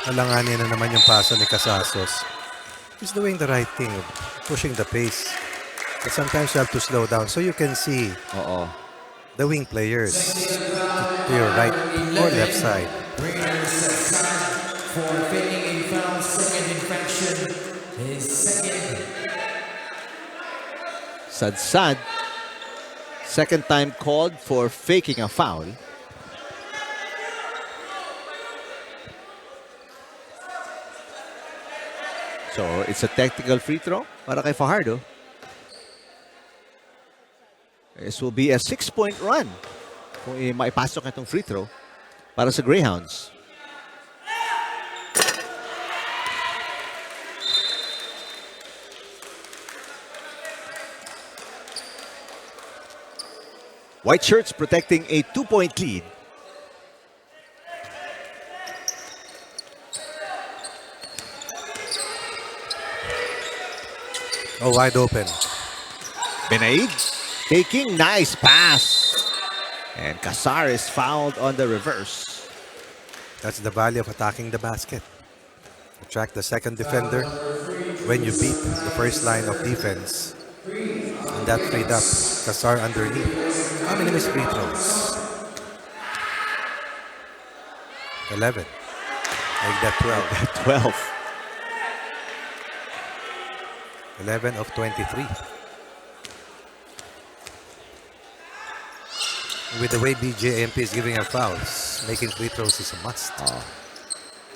Speaker 3: Alanganin na naman yung paso ni Casasos. He's doing the right thing, pushing the pace. But sometimes you have to slow down so you can see
Speaker 2: Oo.
Speaker 3: the wing players to your right or left side.
Speaker 1: For faking a foul, second infraction. His second.
Speaker 2: Sadsad, second time called for faking a foul. So it's a technical free throw para kay Fajardo. This will be a 6-point run kung maipasok itong free throw para sa Greyhounds. White shirts protecting a 2-point lead.
Speaker 3: Oh, wide open.
Speaker 2: Benaid taking nice pass. And Casar is fouled on the reverse.
Speaker 3: That's the value of attacking the basket. Attract the second defender when you beat the first line of defense. And that freed up Casar underneath. How many missed free throws? 11. Make that 12.
Speaker 2: 12.
Speaker 3: 11 of 23. With the way BJMP is giving her fouls, making free throws is a must.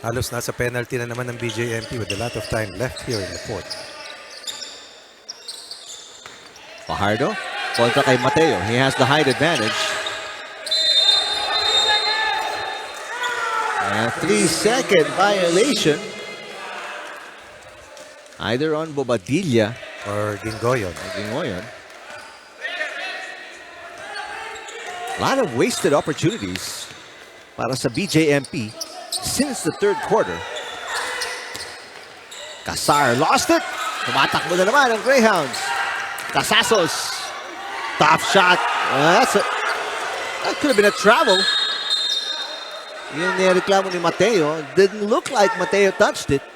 Speaker 3: Halos nasa penalty na naman ng BJMP with a lot of time left here in the fourth.
Speaker 2: Fajardo kontra kay Mateo. He has the height advantage. And 3-second violation. Either on Bobadilla
Speaker 3: Or Gingoyon.
Speaker 2: or Gingoyon. A lot of wasted opportunities para sa BJMP since the third quarter. Casar lost it. Tumatakbo na naman ang Greyhounds. Casasos. Top shot. That could have been a travel. Yung nireklamo ni Mateo. Didn't look like Mateo touched it.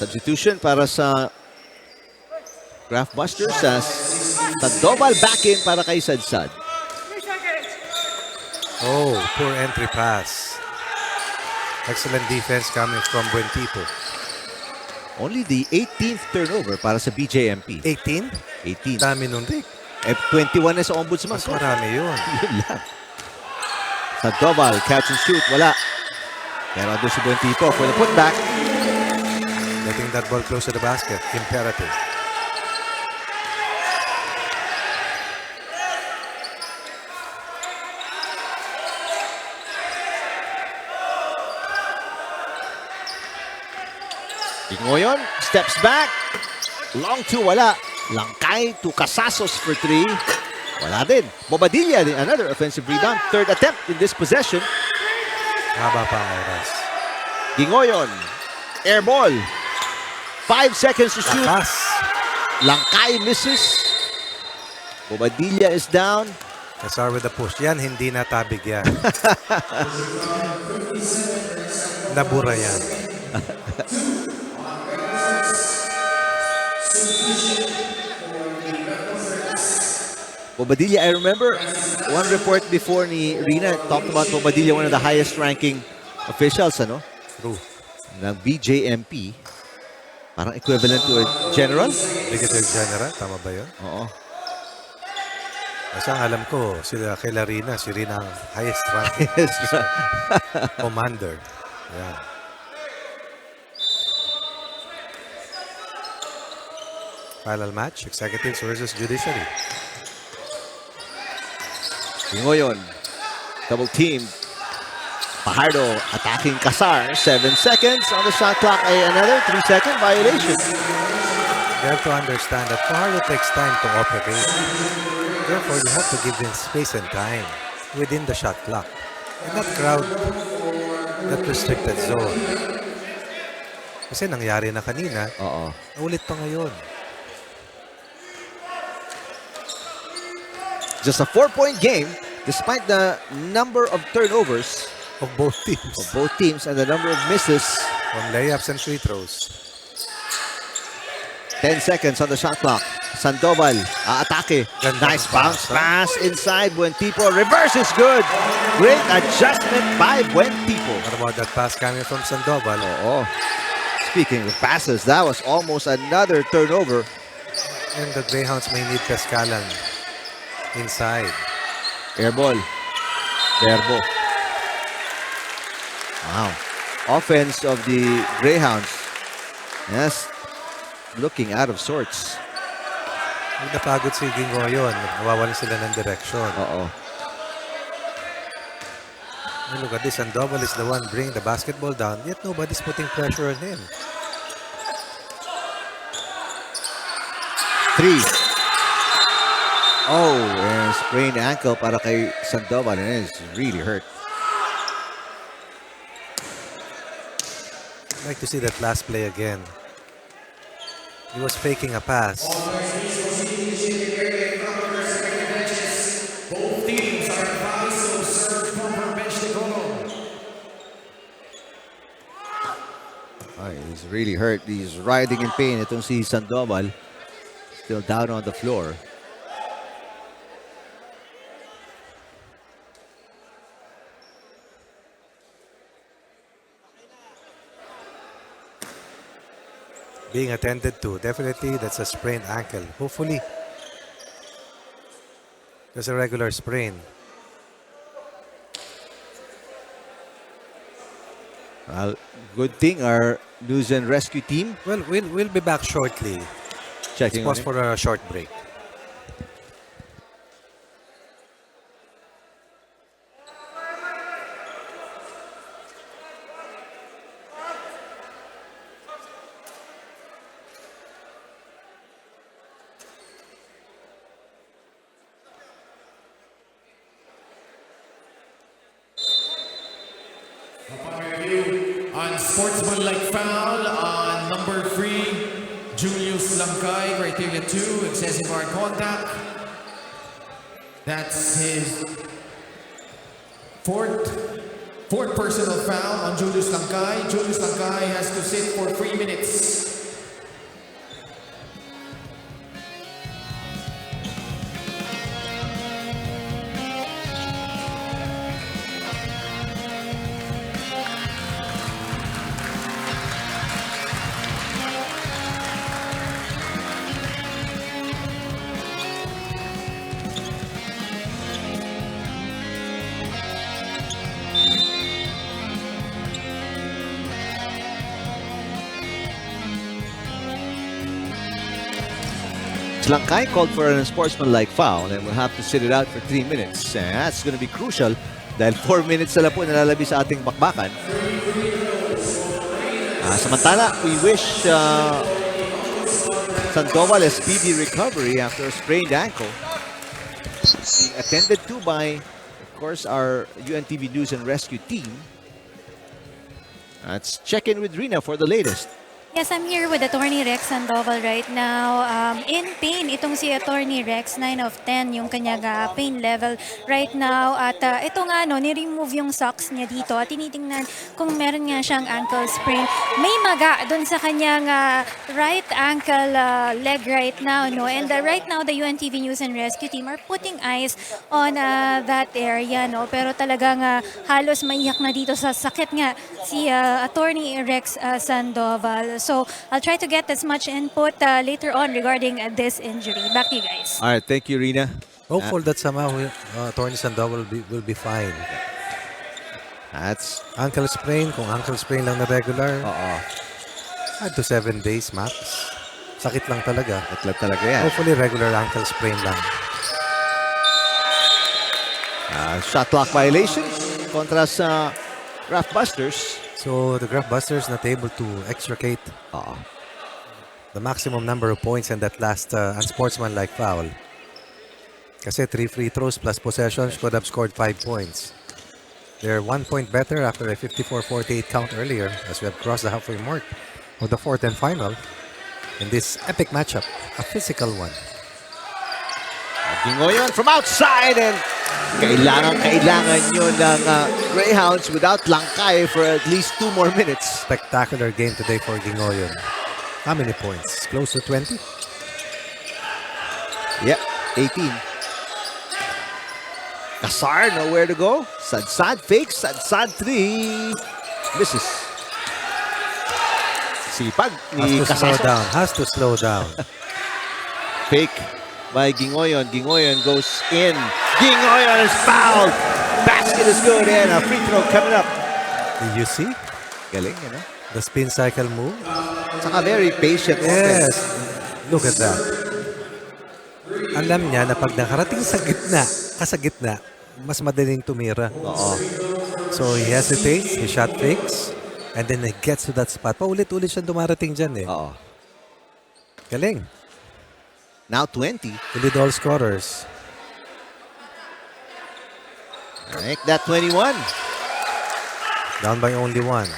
Speaker 2: Substitution para sa Graftbusters as sa double back in para kay Sadsad.
Speaker 3: Oh, poor entry pass. Excellent defense coming from Buentipo.
Speaker 2: Only the 18th turnover para sa BJMP.
Speaker 3: 18?
Speaker 2: 18.
Speaker 3: Dami nun, Rick.
Speaker 2: F21 na sa Ombudsman.
Speaker 3: Mas marami yun.
Speaker 2: Yun lang. Sandoval, catch and shoot, wala. Pero doon si Buentipo for the putback.
Speaker 3: Getting that ball close to the basket, imperative.
Speaker 2: Ingoyon, steps back. Long two, wala. Langkay to Casasos for three. Wala din. Bobadilla, another offensive rebound. Third attempt in this possession.
Speaker 3: Haba pa ang oras.
Speaker 2: Gingoyon, air ball. 5 seconds to shoot.
Speaker 3: Lakas.
Speaker 2: Langkay misses. Bobadilla is down.
Speaker 3: Kasar with the push. Yan, hindi natabig yan. Nabura yan.
Speaker 2: Bobadilla, I remember one report before ni Rina talked about Bobadilla, one of the highest ranking officials, ano?
Speaker 3: True.
Speaker 2: Ng BJMP. Parang equivalent to a general.
Speaker 3: Brigadier General, tama ba yun?
Speaker 2: Oo.
Speaker 3: Kasi ang alam ko, sila kay Rina, si Rina ang highest ranking commander. Yan. Final match, executives versus judiciary.
Speaker 2: Ingoyon, double team. Fajardo attacking Casar. 7 seconds on the shot clock. Another 3-second violation.
Speaker 3: You have to understand that Fajardo takes time to operate. Therefore, you have to give him space and time within the shot clock. And that crowd, that restricted zone. Kasi nangyari na kanina,
Speaker 2: Oo.
Speaker 3: ulit pa ngayon.
Speaker 2: Just a 4-point game despite the number of turnovers
Speaker 3: Of both teams.
Speaker 2: of both teams and the number of misses.
Speaker 3: From layups and free throws.
Speaker 2: 10 seconds on the shot clock. Sandoval, atake.
Speaker 3: Ganda
Speaker 2: Nice
Speaker 3: ng
Speaker 2: bounce
Speaker 3: pass,
Speaker 2: pass inside. Buentipo. Reverse is good. Great adjustment by Buentipo.
Speaker 3: What about that pass coming from Sandoval?
Speaker 2: Oh, speaking of passes, that was almost another turnover.
Speaker 3: And the Greyhounds may need Pescalan inside.
Speaker 2: Air ball. Verbo. Wow. Offense of the Greyhounds. Yes. Looking out of sorts.
Speaker 3: Pag napagod si Gingo yun, nawawalan sila ng direction.
Speaker 2: Uh-oh.
Speaker 3: And look at this, Sandoval is the one bringing the basketball down, yet nobody's putting pressure on him.
Speaker 2: 3. Oh, and sprained ankle para kay Sandoval, and it's really hurt.
Speaker 3: I'd like to see that last play again. He was faking a pass.
Speaker 1: Both teams are advised to serve former bench to go.
Speaker 2: He's really hurt. He's writhing in pain. Itong si Sandoval, still down on the floor.
Speaker 3: Being attended to. Definitely, that's a sprained ankle. Hopefully, that's a regular sprain.
Speaker 2: Well, good thing our news and rescue team
Speaker 3: Well, we'll be back shortly.
Speaker 2: checking on
Speaker 3: Pause
Speaker 2: him.
Speaker 3: for a short break.
Speaker 1: Unsportsmanlike foul on number 3, Julius Langkay, criteria 2, excessive hard contact. That's his fourth personal foul on Julius Langkay. Julius Langkay has to sit for 3 minutes.
Speaker 2: Langkay called for an unsportsmanlike foul and will have to sit it out for 3 minutes. And that's going to be crucial dahil 4 minutes na lang po nalalabi sa ating bakbakan. Samantala, we wish Sandoval a speedy recovery after a sprained ankle. Being attended to by, of course, our UNTV News and Rescue team. Let's check in with Rina for the latest.
Speaker 4: Yes, I'm here with Attorney Rex Sandoval right now. In pain, itong si Attorney Rex, 9 of 10 yung kanyang pain level right now. At ito nga, ni-remove yung socks niya dito at tinitingnan kung meron nga siyang ankle sprain. May maga dun sa kanyang right ankle leg right now. No? And right now, the UNTV News and Rescue team are putting eyes on that area. No? Pero talagang halos maiyak na dito sa sakit nga si Attorney Rex Sandoval. So I'll try to get as much input later on regarding this injury. Back to you guys.
Speaker 2: All right, thank you, Rina.
Speaker 3: Hopeful that somehow Attorney Sandoval will be fine.
Speaker 2: That's
Speaker 3: Ankle sprain, kung ankle sprain lang na regular, 5 to 7 days max. Sakit lang talaga.
Speaker 2: Sakit talaga yan.
Speaker 3: Hopefully regular ankle sprain lang.
Speaker 2: Shot clock violation kontra sa Graftbusters.
Speaker 3: So the Graftbusters not able to extricate the maximum number of points in that last unsportsmanlike foul. Kasi 3 free throws plus possessions could have scored 5 points. They're 1 point better after a 54-48 count earlier as we have crossed the halfway mark of the fourth and final in this epic matchup, a physical one.
Speaker 2: Gingoyon from outside and kailangan nyo ng Greyhounds without Langkay for at least 2 more minutes.
Speaker 3: Spectacular game today for Gingoyon. How many points? Close to 20?
Speaker 2: Yep, 18. Kasar, nowhere to go. Sadsad fakes, Sadsad 3. Misses. Sipag ni Kasar.
Speaker 3: Has to slow down.
Speaker 2: Fake by Gingoyon. Gingoyon goes in. Gingoyon is fouled. Basket is good and a free throw coming up.
Speaker 3: Did you see?
Speaker 2: Galing,
Speaker 3: The spin cycle move?
Speaker 2: Saka very patient.
Speaker 3: Yes. Look at that. Alam niya na pag nakarating sa gitna, mas madaling tumira. So he hesitates, he shot fakes, and then he gets to that spot. Paulit-ulit siya dumarating dyan Galing.
Speaker 2: Now 20.
Speaker 3: To lead all scorers.
Speaker 2: Make that 21.
Speaker 3: Down by only 1.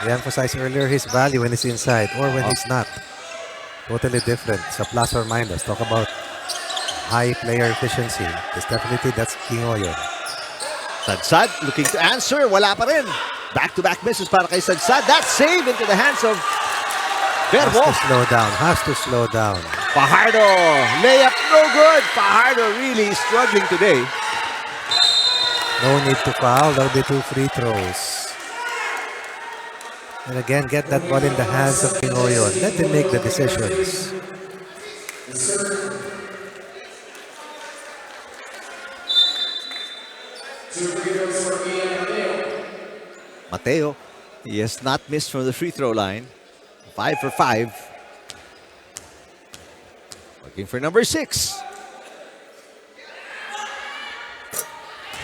Speaker 3: We emphasized earlier his value when he's inside or when he's not. Totally different. Sa plus or minus. Talk about high player efficiency. That's Gingoyon.
Speaker 2: Sadsad looking to answer. Wala pa rin. Back-to-back misses para kay Sadsad. That save into the hands of Verbo.
Speaker 3: Has to slow down.
Speaker 2: Fajardo. Layup no good. Fajardo really struggling today.
Speaker 3: No need to foul. That'll be 2 free throws. And again, get that ball in the hands of Gingoyon. Let him make the decisions.
Speaker 2: Mateo, he has not missed from the free throw line. 5 for 5. Looking for number 6.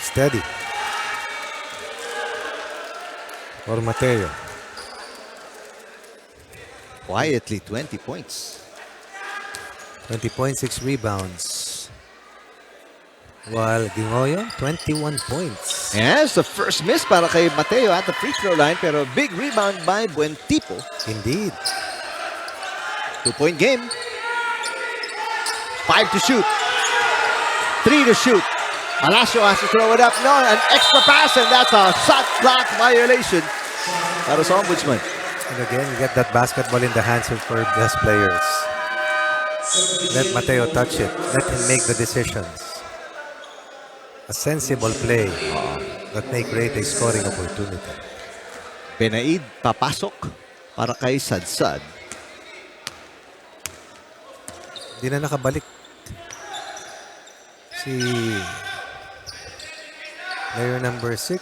Speaker 3: Steady. For Mateo.
Speaker 2: Quietly, 20 points.
Speaker 3: 20 points, 6 rebounds. While Gingoyon, 21 points.
Speaker 2: Yes, the first miss para kay Mateo at the free throw line, pero big rebound by Buentipo.
Speaker 3: Indeed.
Speaker 2: 2-point game. 5 to shoot. 3 to shoot. Palacio has to throw it up. No, an extra pass, and that's a shot clock violation para sa Ombudsman.
Speaker 3: And again, you get that basketball in the hands of our best players. Let Mateo touch it. Let him make the decisions. A sensible play that may create a scoring opportunity.
Speaker 2: Benaid papasok para kay Sadsad.
Speaker 3: Hindi na nakabalik si player number 6,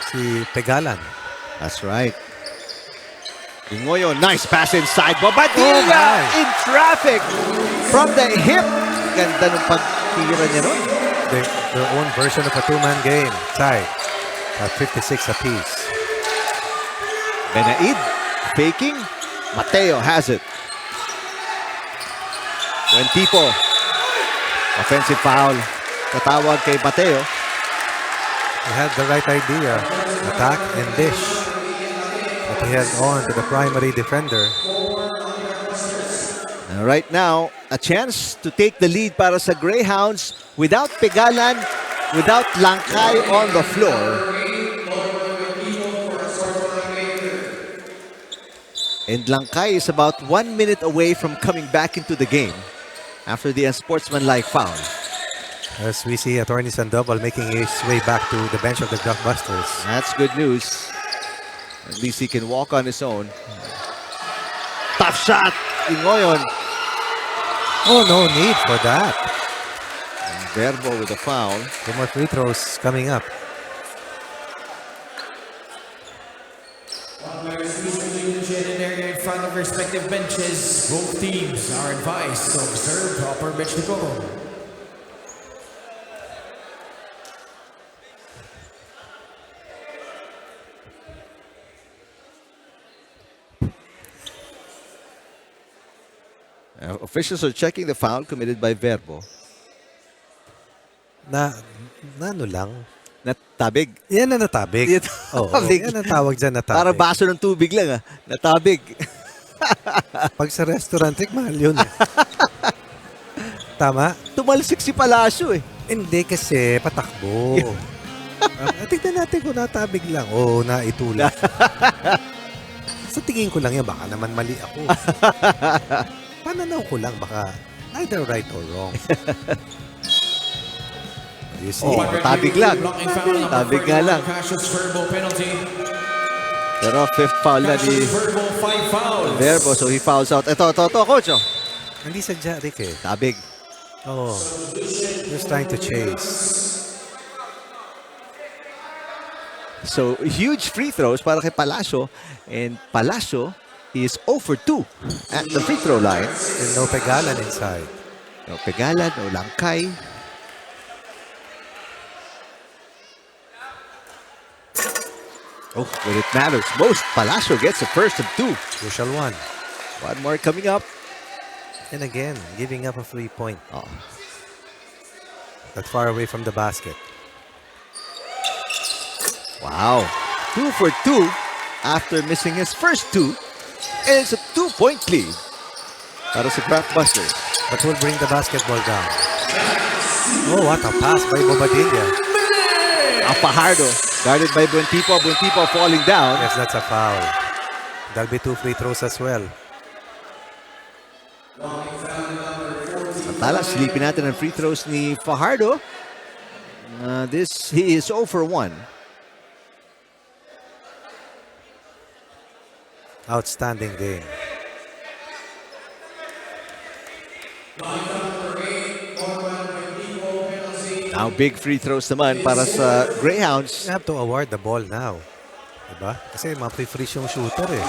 Speaker 3: si Pegalan.
Speaker 2: That's right. Ingoyo, nice pass inside. Bobadilla in traffic from the hip. Ganda ng pagtira niya nun.
Speaker 3: Their own version of a two-man game. Tied at 56 apiece.
Speaker 2: Benaid faking. Mateo has it. Buen tipo. Offensive foul. Katawag kay Mateo.
Speaker 3: He had the right idea. Attack and dish. But he held on to the primary defender.
Speaker 2: And right now, a chance to take the lead para sa Greyhounds without Pegalan, without Langkay on the floor. And Langkay is about 1 minute away from coming back into the game after the unsportsmanlike foul.
Speaker 3: As we see Attorney Sandoval making his way back to the bench of the Graftbusters.
Speaker 2: That's good news. At least he can walk on his own. Tough shot, Ingoyon.
Speaker 3: Oh, no need for that.
Speaker 2: And Verbo with a foul.
Speaker 3: 2 more free throws coming up.
Speaker 1: In front of respective benches, both teams are advised to observe proper bench decorum.
Speaker 2: Officials are checking the foul committed by Verbo.
Speaker 3: Na ano lang.
Speaker 2: Natabig.
Speaker 3: Yan na natabig.
Speaker 2: Yan
Speaker 3: Oo,
Speaker 2: natabig.
Speaker 3: yan ang tawag dyan, natabig.
Speaker 2: Para baso ng tubig lang natabig.
Speaker 3: Pag sa restaurant, mahal yun. Tama?
Speaker 2: Tumalsik si Palacio eh.
Speaker 3: Hindi kasi patakbo. Tignan natin kung natabig lang. Oo, naitulak. Sa tingin ko lang yan, baka naman mali ako. Pananaw ko lang, baka either right or wrong. You see?
Speaker 2: Tabig lang. Tabig nga lang. Pero fifth foul na ni Verbo, so he fouls out. Ito, coach.
Speaker 3: Hindi sadya, Rick eh.
Speaker 2: Tabig.
Speaker 3: Oh, just trying to chase.
Speaker 2: So, huge free throws para kay Palacio. And Palacio is 0 for 2 at the free throw line.
Speaker 3: And no Pegalan inside.
Speaker 2: No Pegalan, no Langkay. Oh, when it matters most, Palacio gets the first of 2.
Speaker 3: Crucial one.
Speaker 2: One more coming up.
Speaker 3: And again, giving up a 3-point.
Speaker 2: Oh.
Speaker 3: That far away from the basket.
Speaker 2: Wow. 2 for 2 after missing his first 2. And it's a 2-point lead para sa Graftbusters.
Speaker 3: But will bring the basketball down. Oh, what a pass by Bobadilla.
Speaker 2: Fajardo guarded by Buentipo. Buentipo falling down.
Speaker 3: Yes, that's a foul. There'll be 2 free throws as well.
Speaker 2: Samantala, silipin natin ang free throws ni Fajardo. He is 0 for 1.
Speaker 3: Outstanding game.
Speaker 2: Now big free throws naman para sa Greyhounds.
Speaker 3: You have to award the ball now. Diba? Kasi ma-free-freeze yung shooter eh.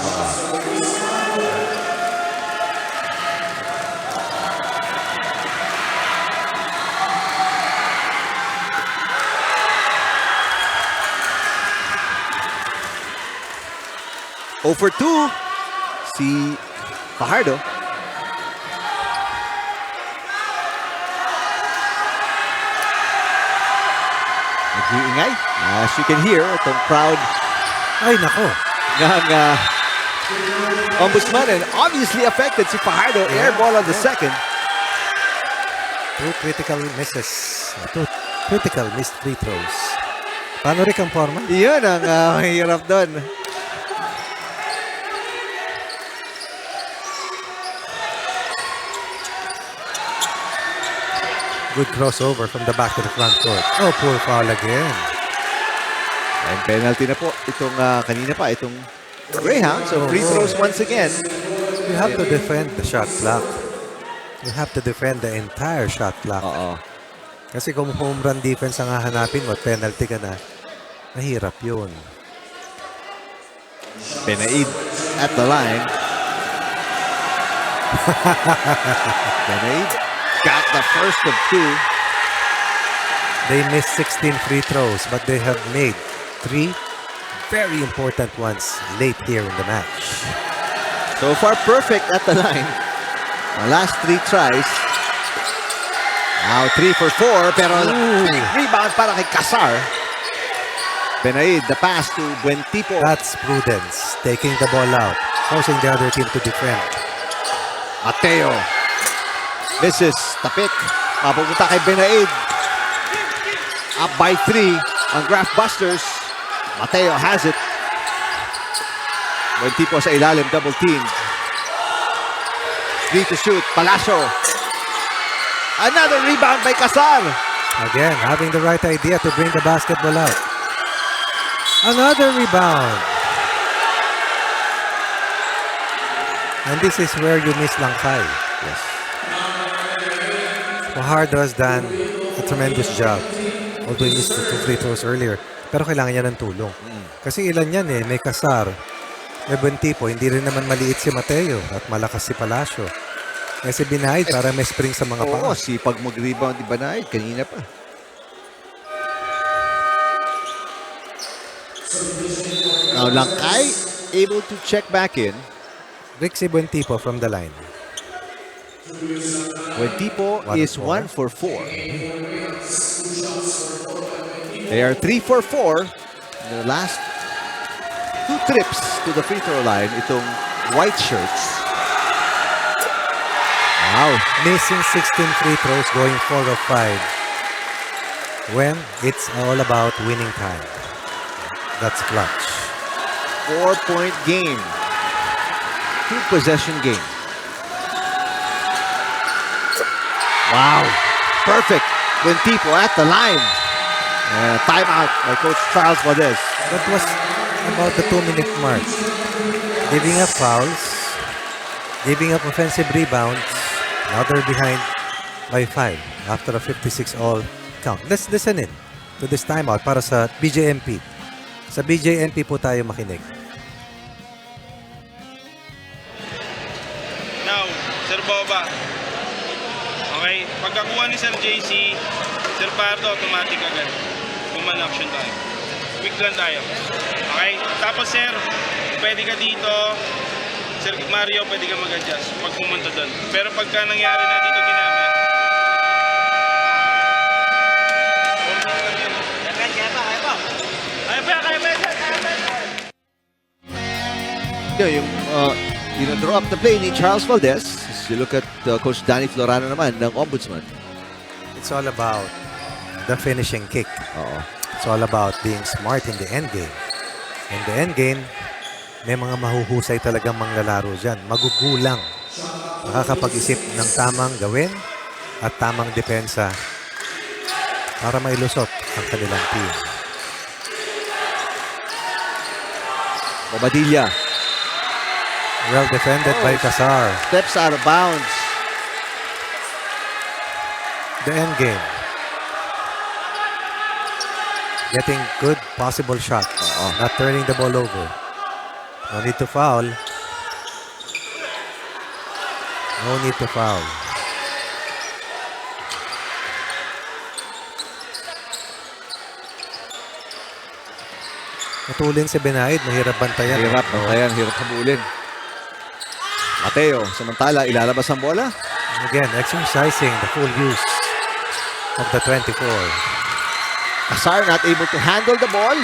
Speaker 2: Over 2 si Fajardo. Nag-iingay. As you can hear, itong crowd
Speaker 3: Ay, nako.
Speaker 2: ng Ombudsman, and obviously affected si Fajardo. Air ball on the second.
Speaker 3: 2 critical misses. 2 critical missed free throws. Paano rin ang forma?
Speaker 2: Yun ang mahirap doon.
Speaker 3: Good crossover from the back to the front court. Oh, poor foul again.
Speaker 2: And penalty na po itong kanina pa, itong Greyhounds. So free throws once again.
Speaker 3: You have to defend the shot clock. You have to defend the entire shot clock.
Speaker 2: Oo.
Speaker 3: Kasi kung home run defense ang hahanapin mo at penalty ka na, mahirap yun.
Speaker 2: Benaid at the line. Benaid got the first of 2.
Speaker 3: They missed 16 free throws, but they have made 3 very important ones late here in the match.
Speaker 2: So far, perfect at the line. The last 3 tries. Now 3 for 4, pero big rebound para kay Casar. Benaid, the pass to Buentipo.
Speaker 3: That's prudence, taking the ball out, forcing the other team to defend.
Speaker 2: Mateo. Misses. Tapik. Mapupunta kay Benaid. Up by 3 on Graftbusters. Mateo has it. Buentipo sa ilalim, double team. 3 to shoot. Palacio. Another rebound by Casar.
Speaker 3: Again, having the right idea to bring the basketball out. Another rebound. And this is where you miss Langkay.
Speaker 2: Yes.
Speaker 3: Fajardo has done a tremendous job. Although he missed the 2 free throws earlier. Pero kailangan niya ng tulong. Kasi ilan yan eh. May Casar, may Buentipo. Hindi rin naman maliit si Mateo. At malakas si Palacio. Kasi Benaid para may spring sa mga paa.
Speaker 2: Oo, sipag mag-rebound ni Benaid. Kanina pa. Now Langkay able to check back in.
Speaker 3: Rixie Buentipo from the line.
Speaker 2: Buentipo
Speaker 3: One
Speaker 2: is
Speaker 3: for
Speaker 2: 1 for 4. They are 3 for 4. The last 2 trips to the free throw line, itong white shirts. Wow.
Speaker 3: Missing 16 free throws, going 4 of 5. When it's all about winning time. That's clutch.
Speaker 2: 4-point game. 2-possession game. Wow. Perfect. Buentipo at the line. Timeout by Coach Charles Valdez.
Speaker 3: That was about the 2-minute mark. Giving up fouls, giving up offensive rebounds. Now they're behind by 5 after a 56-all count. Let's listen in to this timeout para sa BJMP. Sa BJMP po tayo makinig.
Speaker 5: Now, Sir Boba. Okay, pagkakuha ni Sir JC, Sir Pardo, automatic agad. Human action tayo. Quick lang tayo. Okay, tapos Sir, pwede ka dito. Sir Mario, pwede ka mag-adjust pag pumunta doon. Pero pagka nangyari na dito ginamit,
Speaker 2: Yung draw up the play ni Charles Valdez. As you look at Coach Danny Florano naman ng Ombudsman.
Speaker 3: It's all about the finishing kick.
Speaker 2: Oo.
Speaker 3: It's all about being smart in the end game. In the end game, may mga mahuhusay talagang manglalaro dyan. Magugulang. Makakapag-isip ng tamang gawin at tamang depensa para mailusot ang kanilang team.
Speaker 2: Bobadilla.
Speaker 3: Well defended by Casar.
Speaker 2: Steps out of bounds.
Speaker 3: The end game. Getting good possible shots. Not turning the ball over. No need to foul. No need to foul. Matulin si Benaid. Mahirap bantayan.
Speaker 2: Hirap. Ayan, hirap habulin. Mateo, samantala, ilalabas ang bola.
Speaker 3: Again, exercising the full use of the 24.
Speaker 2: Casar not able to handle the ball.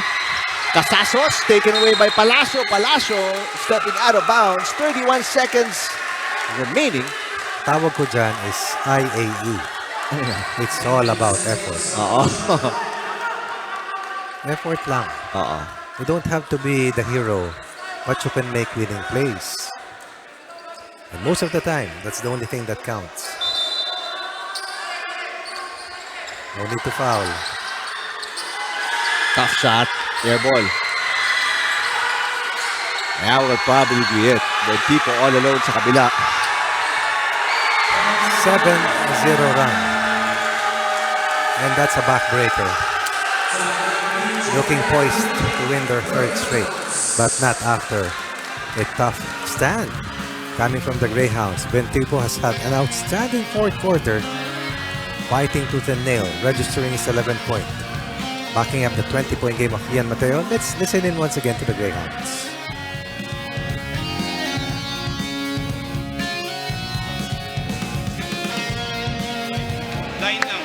Speaker 2: Casasos taken away by Palacio. Palacio stepping out of bounds. 31 seconds remaining.
Speaker 3: Tawag ko dyan is IAE. It's all about effort.
Speaker 2: Oo.
Speaker 3: Effort lang.
Speaker 2: Oo.
Speaker 3: You don't have to be the hero, but you can make winning plays. And most of the time, that's the only thing that counts. No need to foul.
Speaker 2: Tough shot. Air ball. That will probably be it. The people all alone sa kabila.
Speaker 3: 7-0 run. And that's a backbreaker. Looking poised to win their third straight, but not after a tough stand coming from the Greyhounds. Bentipo has had an outstanding fourth quarter, fighting tooth and nail, registering his 11th point. Backing up the 20-point game of Ian Mateo, let's listen in once again to the Greyhounds.
Speaker 5: Line lang.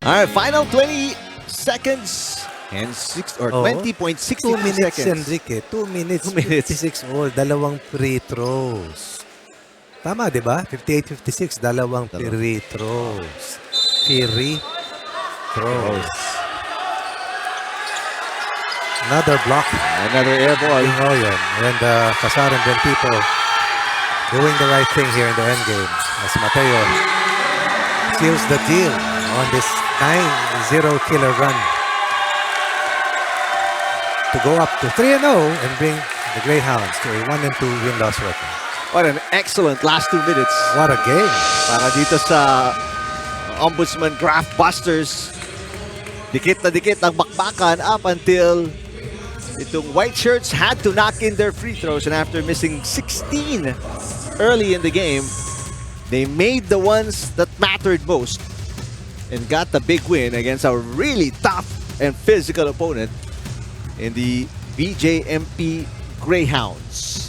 Speaker 2: All right, final 20 seconds and 20.62
Speaker 3: 2 minutes,
Speaker 2: seconds.
Speaker 3: Enrique. 2 minutes,
Speaker 2: 2 minutes.
Speaker 3: 56 all. Dalawang free throws. Tama, di ba? 58-56, dalawang free throws. Free throws. Another block.
Speaker 2: Another air ball.
Speaker 3: Oh, yun. And Casar and Bentipo doing the right thing here in the end game. As Mateo seals the deal on this 9-0 killer run to go up to 3-0 and bring the Greyhounds to a 1-2 win-loss record.
Speaker 2: What an excellent last 2 minutes.
Speaker 3: What a game.
Speaker 2: Para dito sa Ombudsman Graftbusters. Dikit na dikit ang bakbakan up until itong white shirts had to knock in their free throws, and after missing 16 early in the game, they made the ones that mattered most and got the big win against a really tough and physical opponent in the BJMP Greyhounds.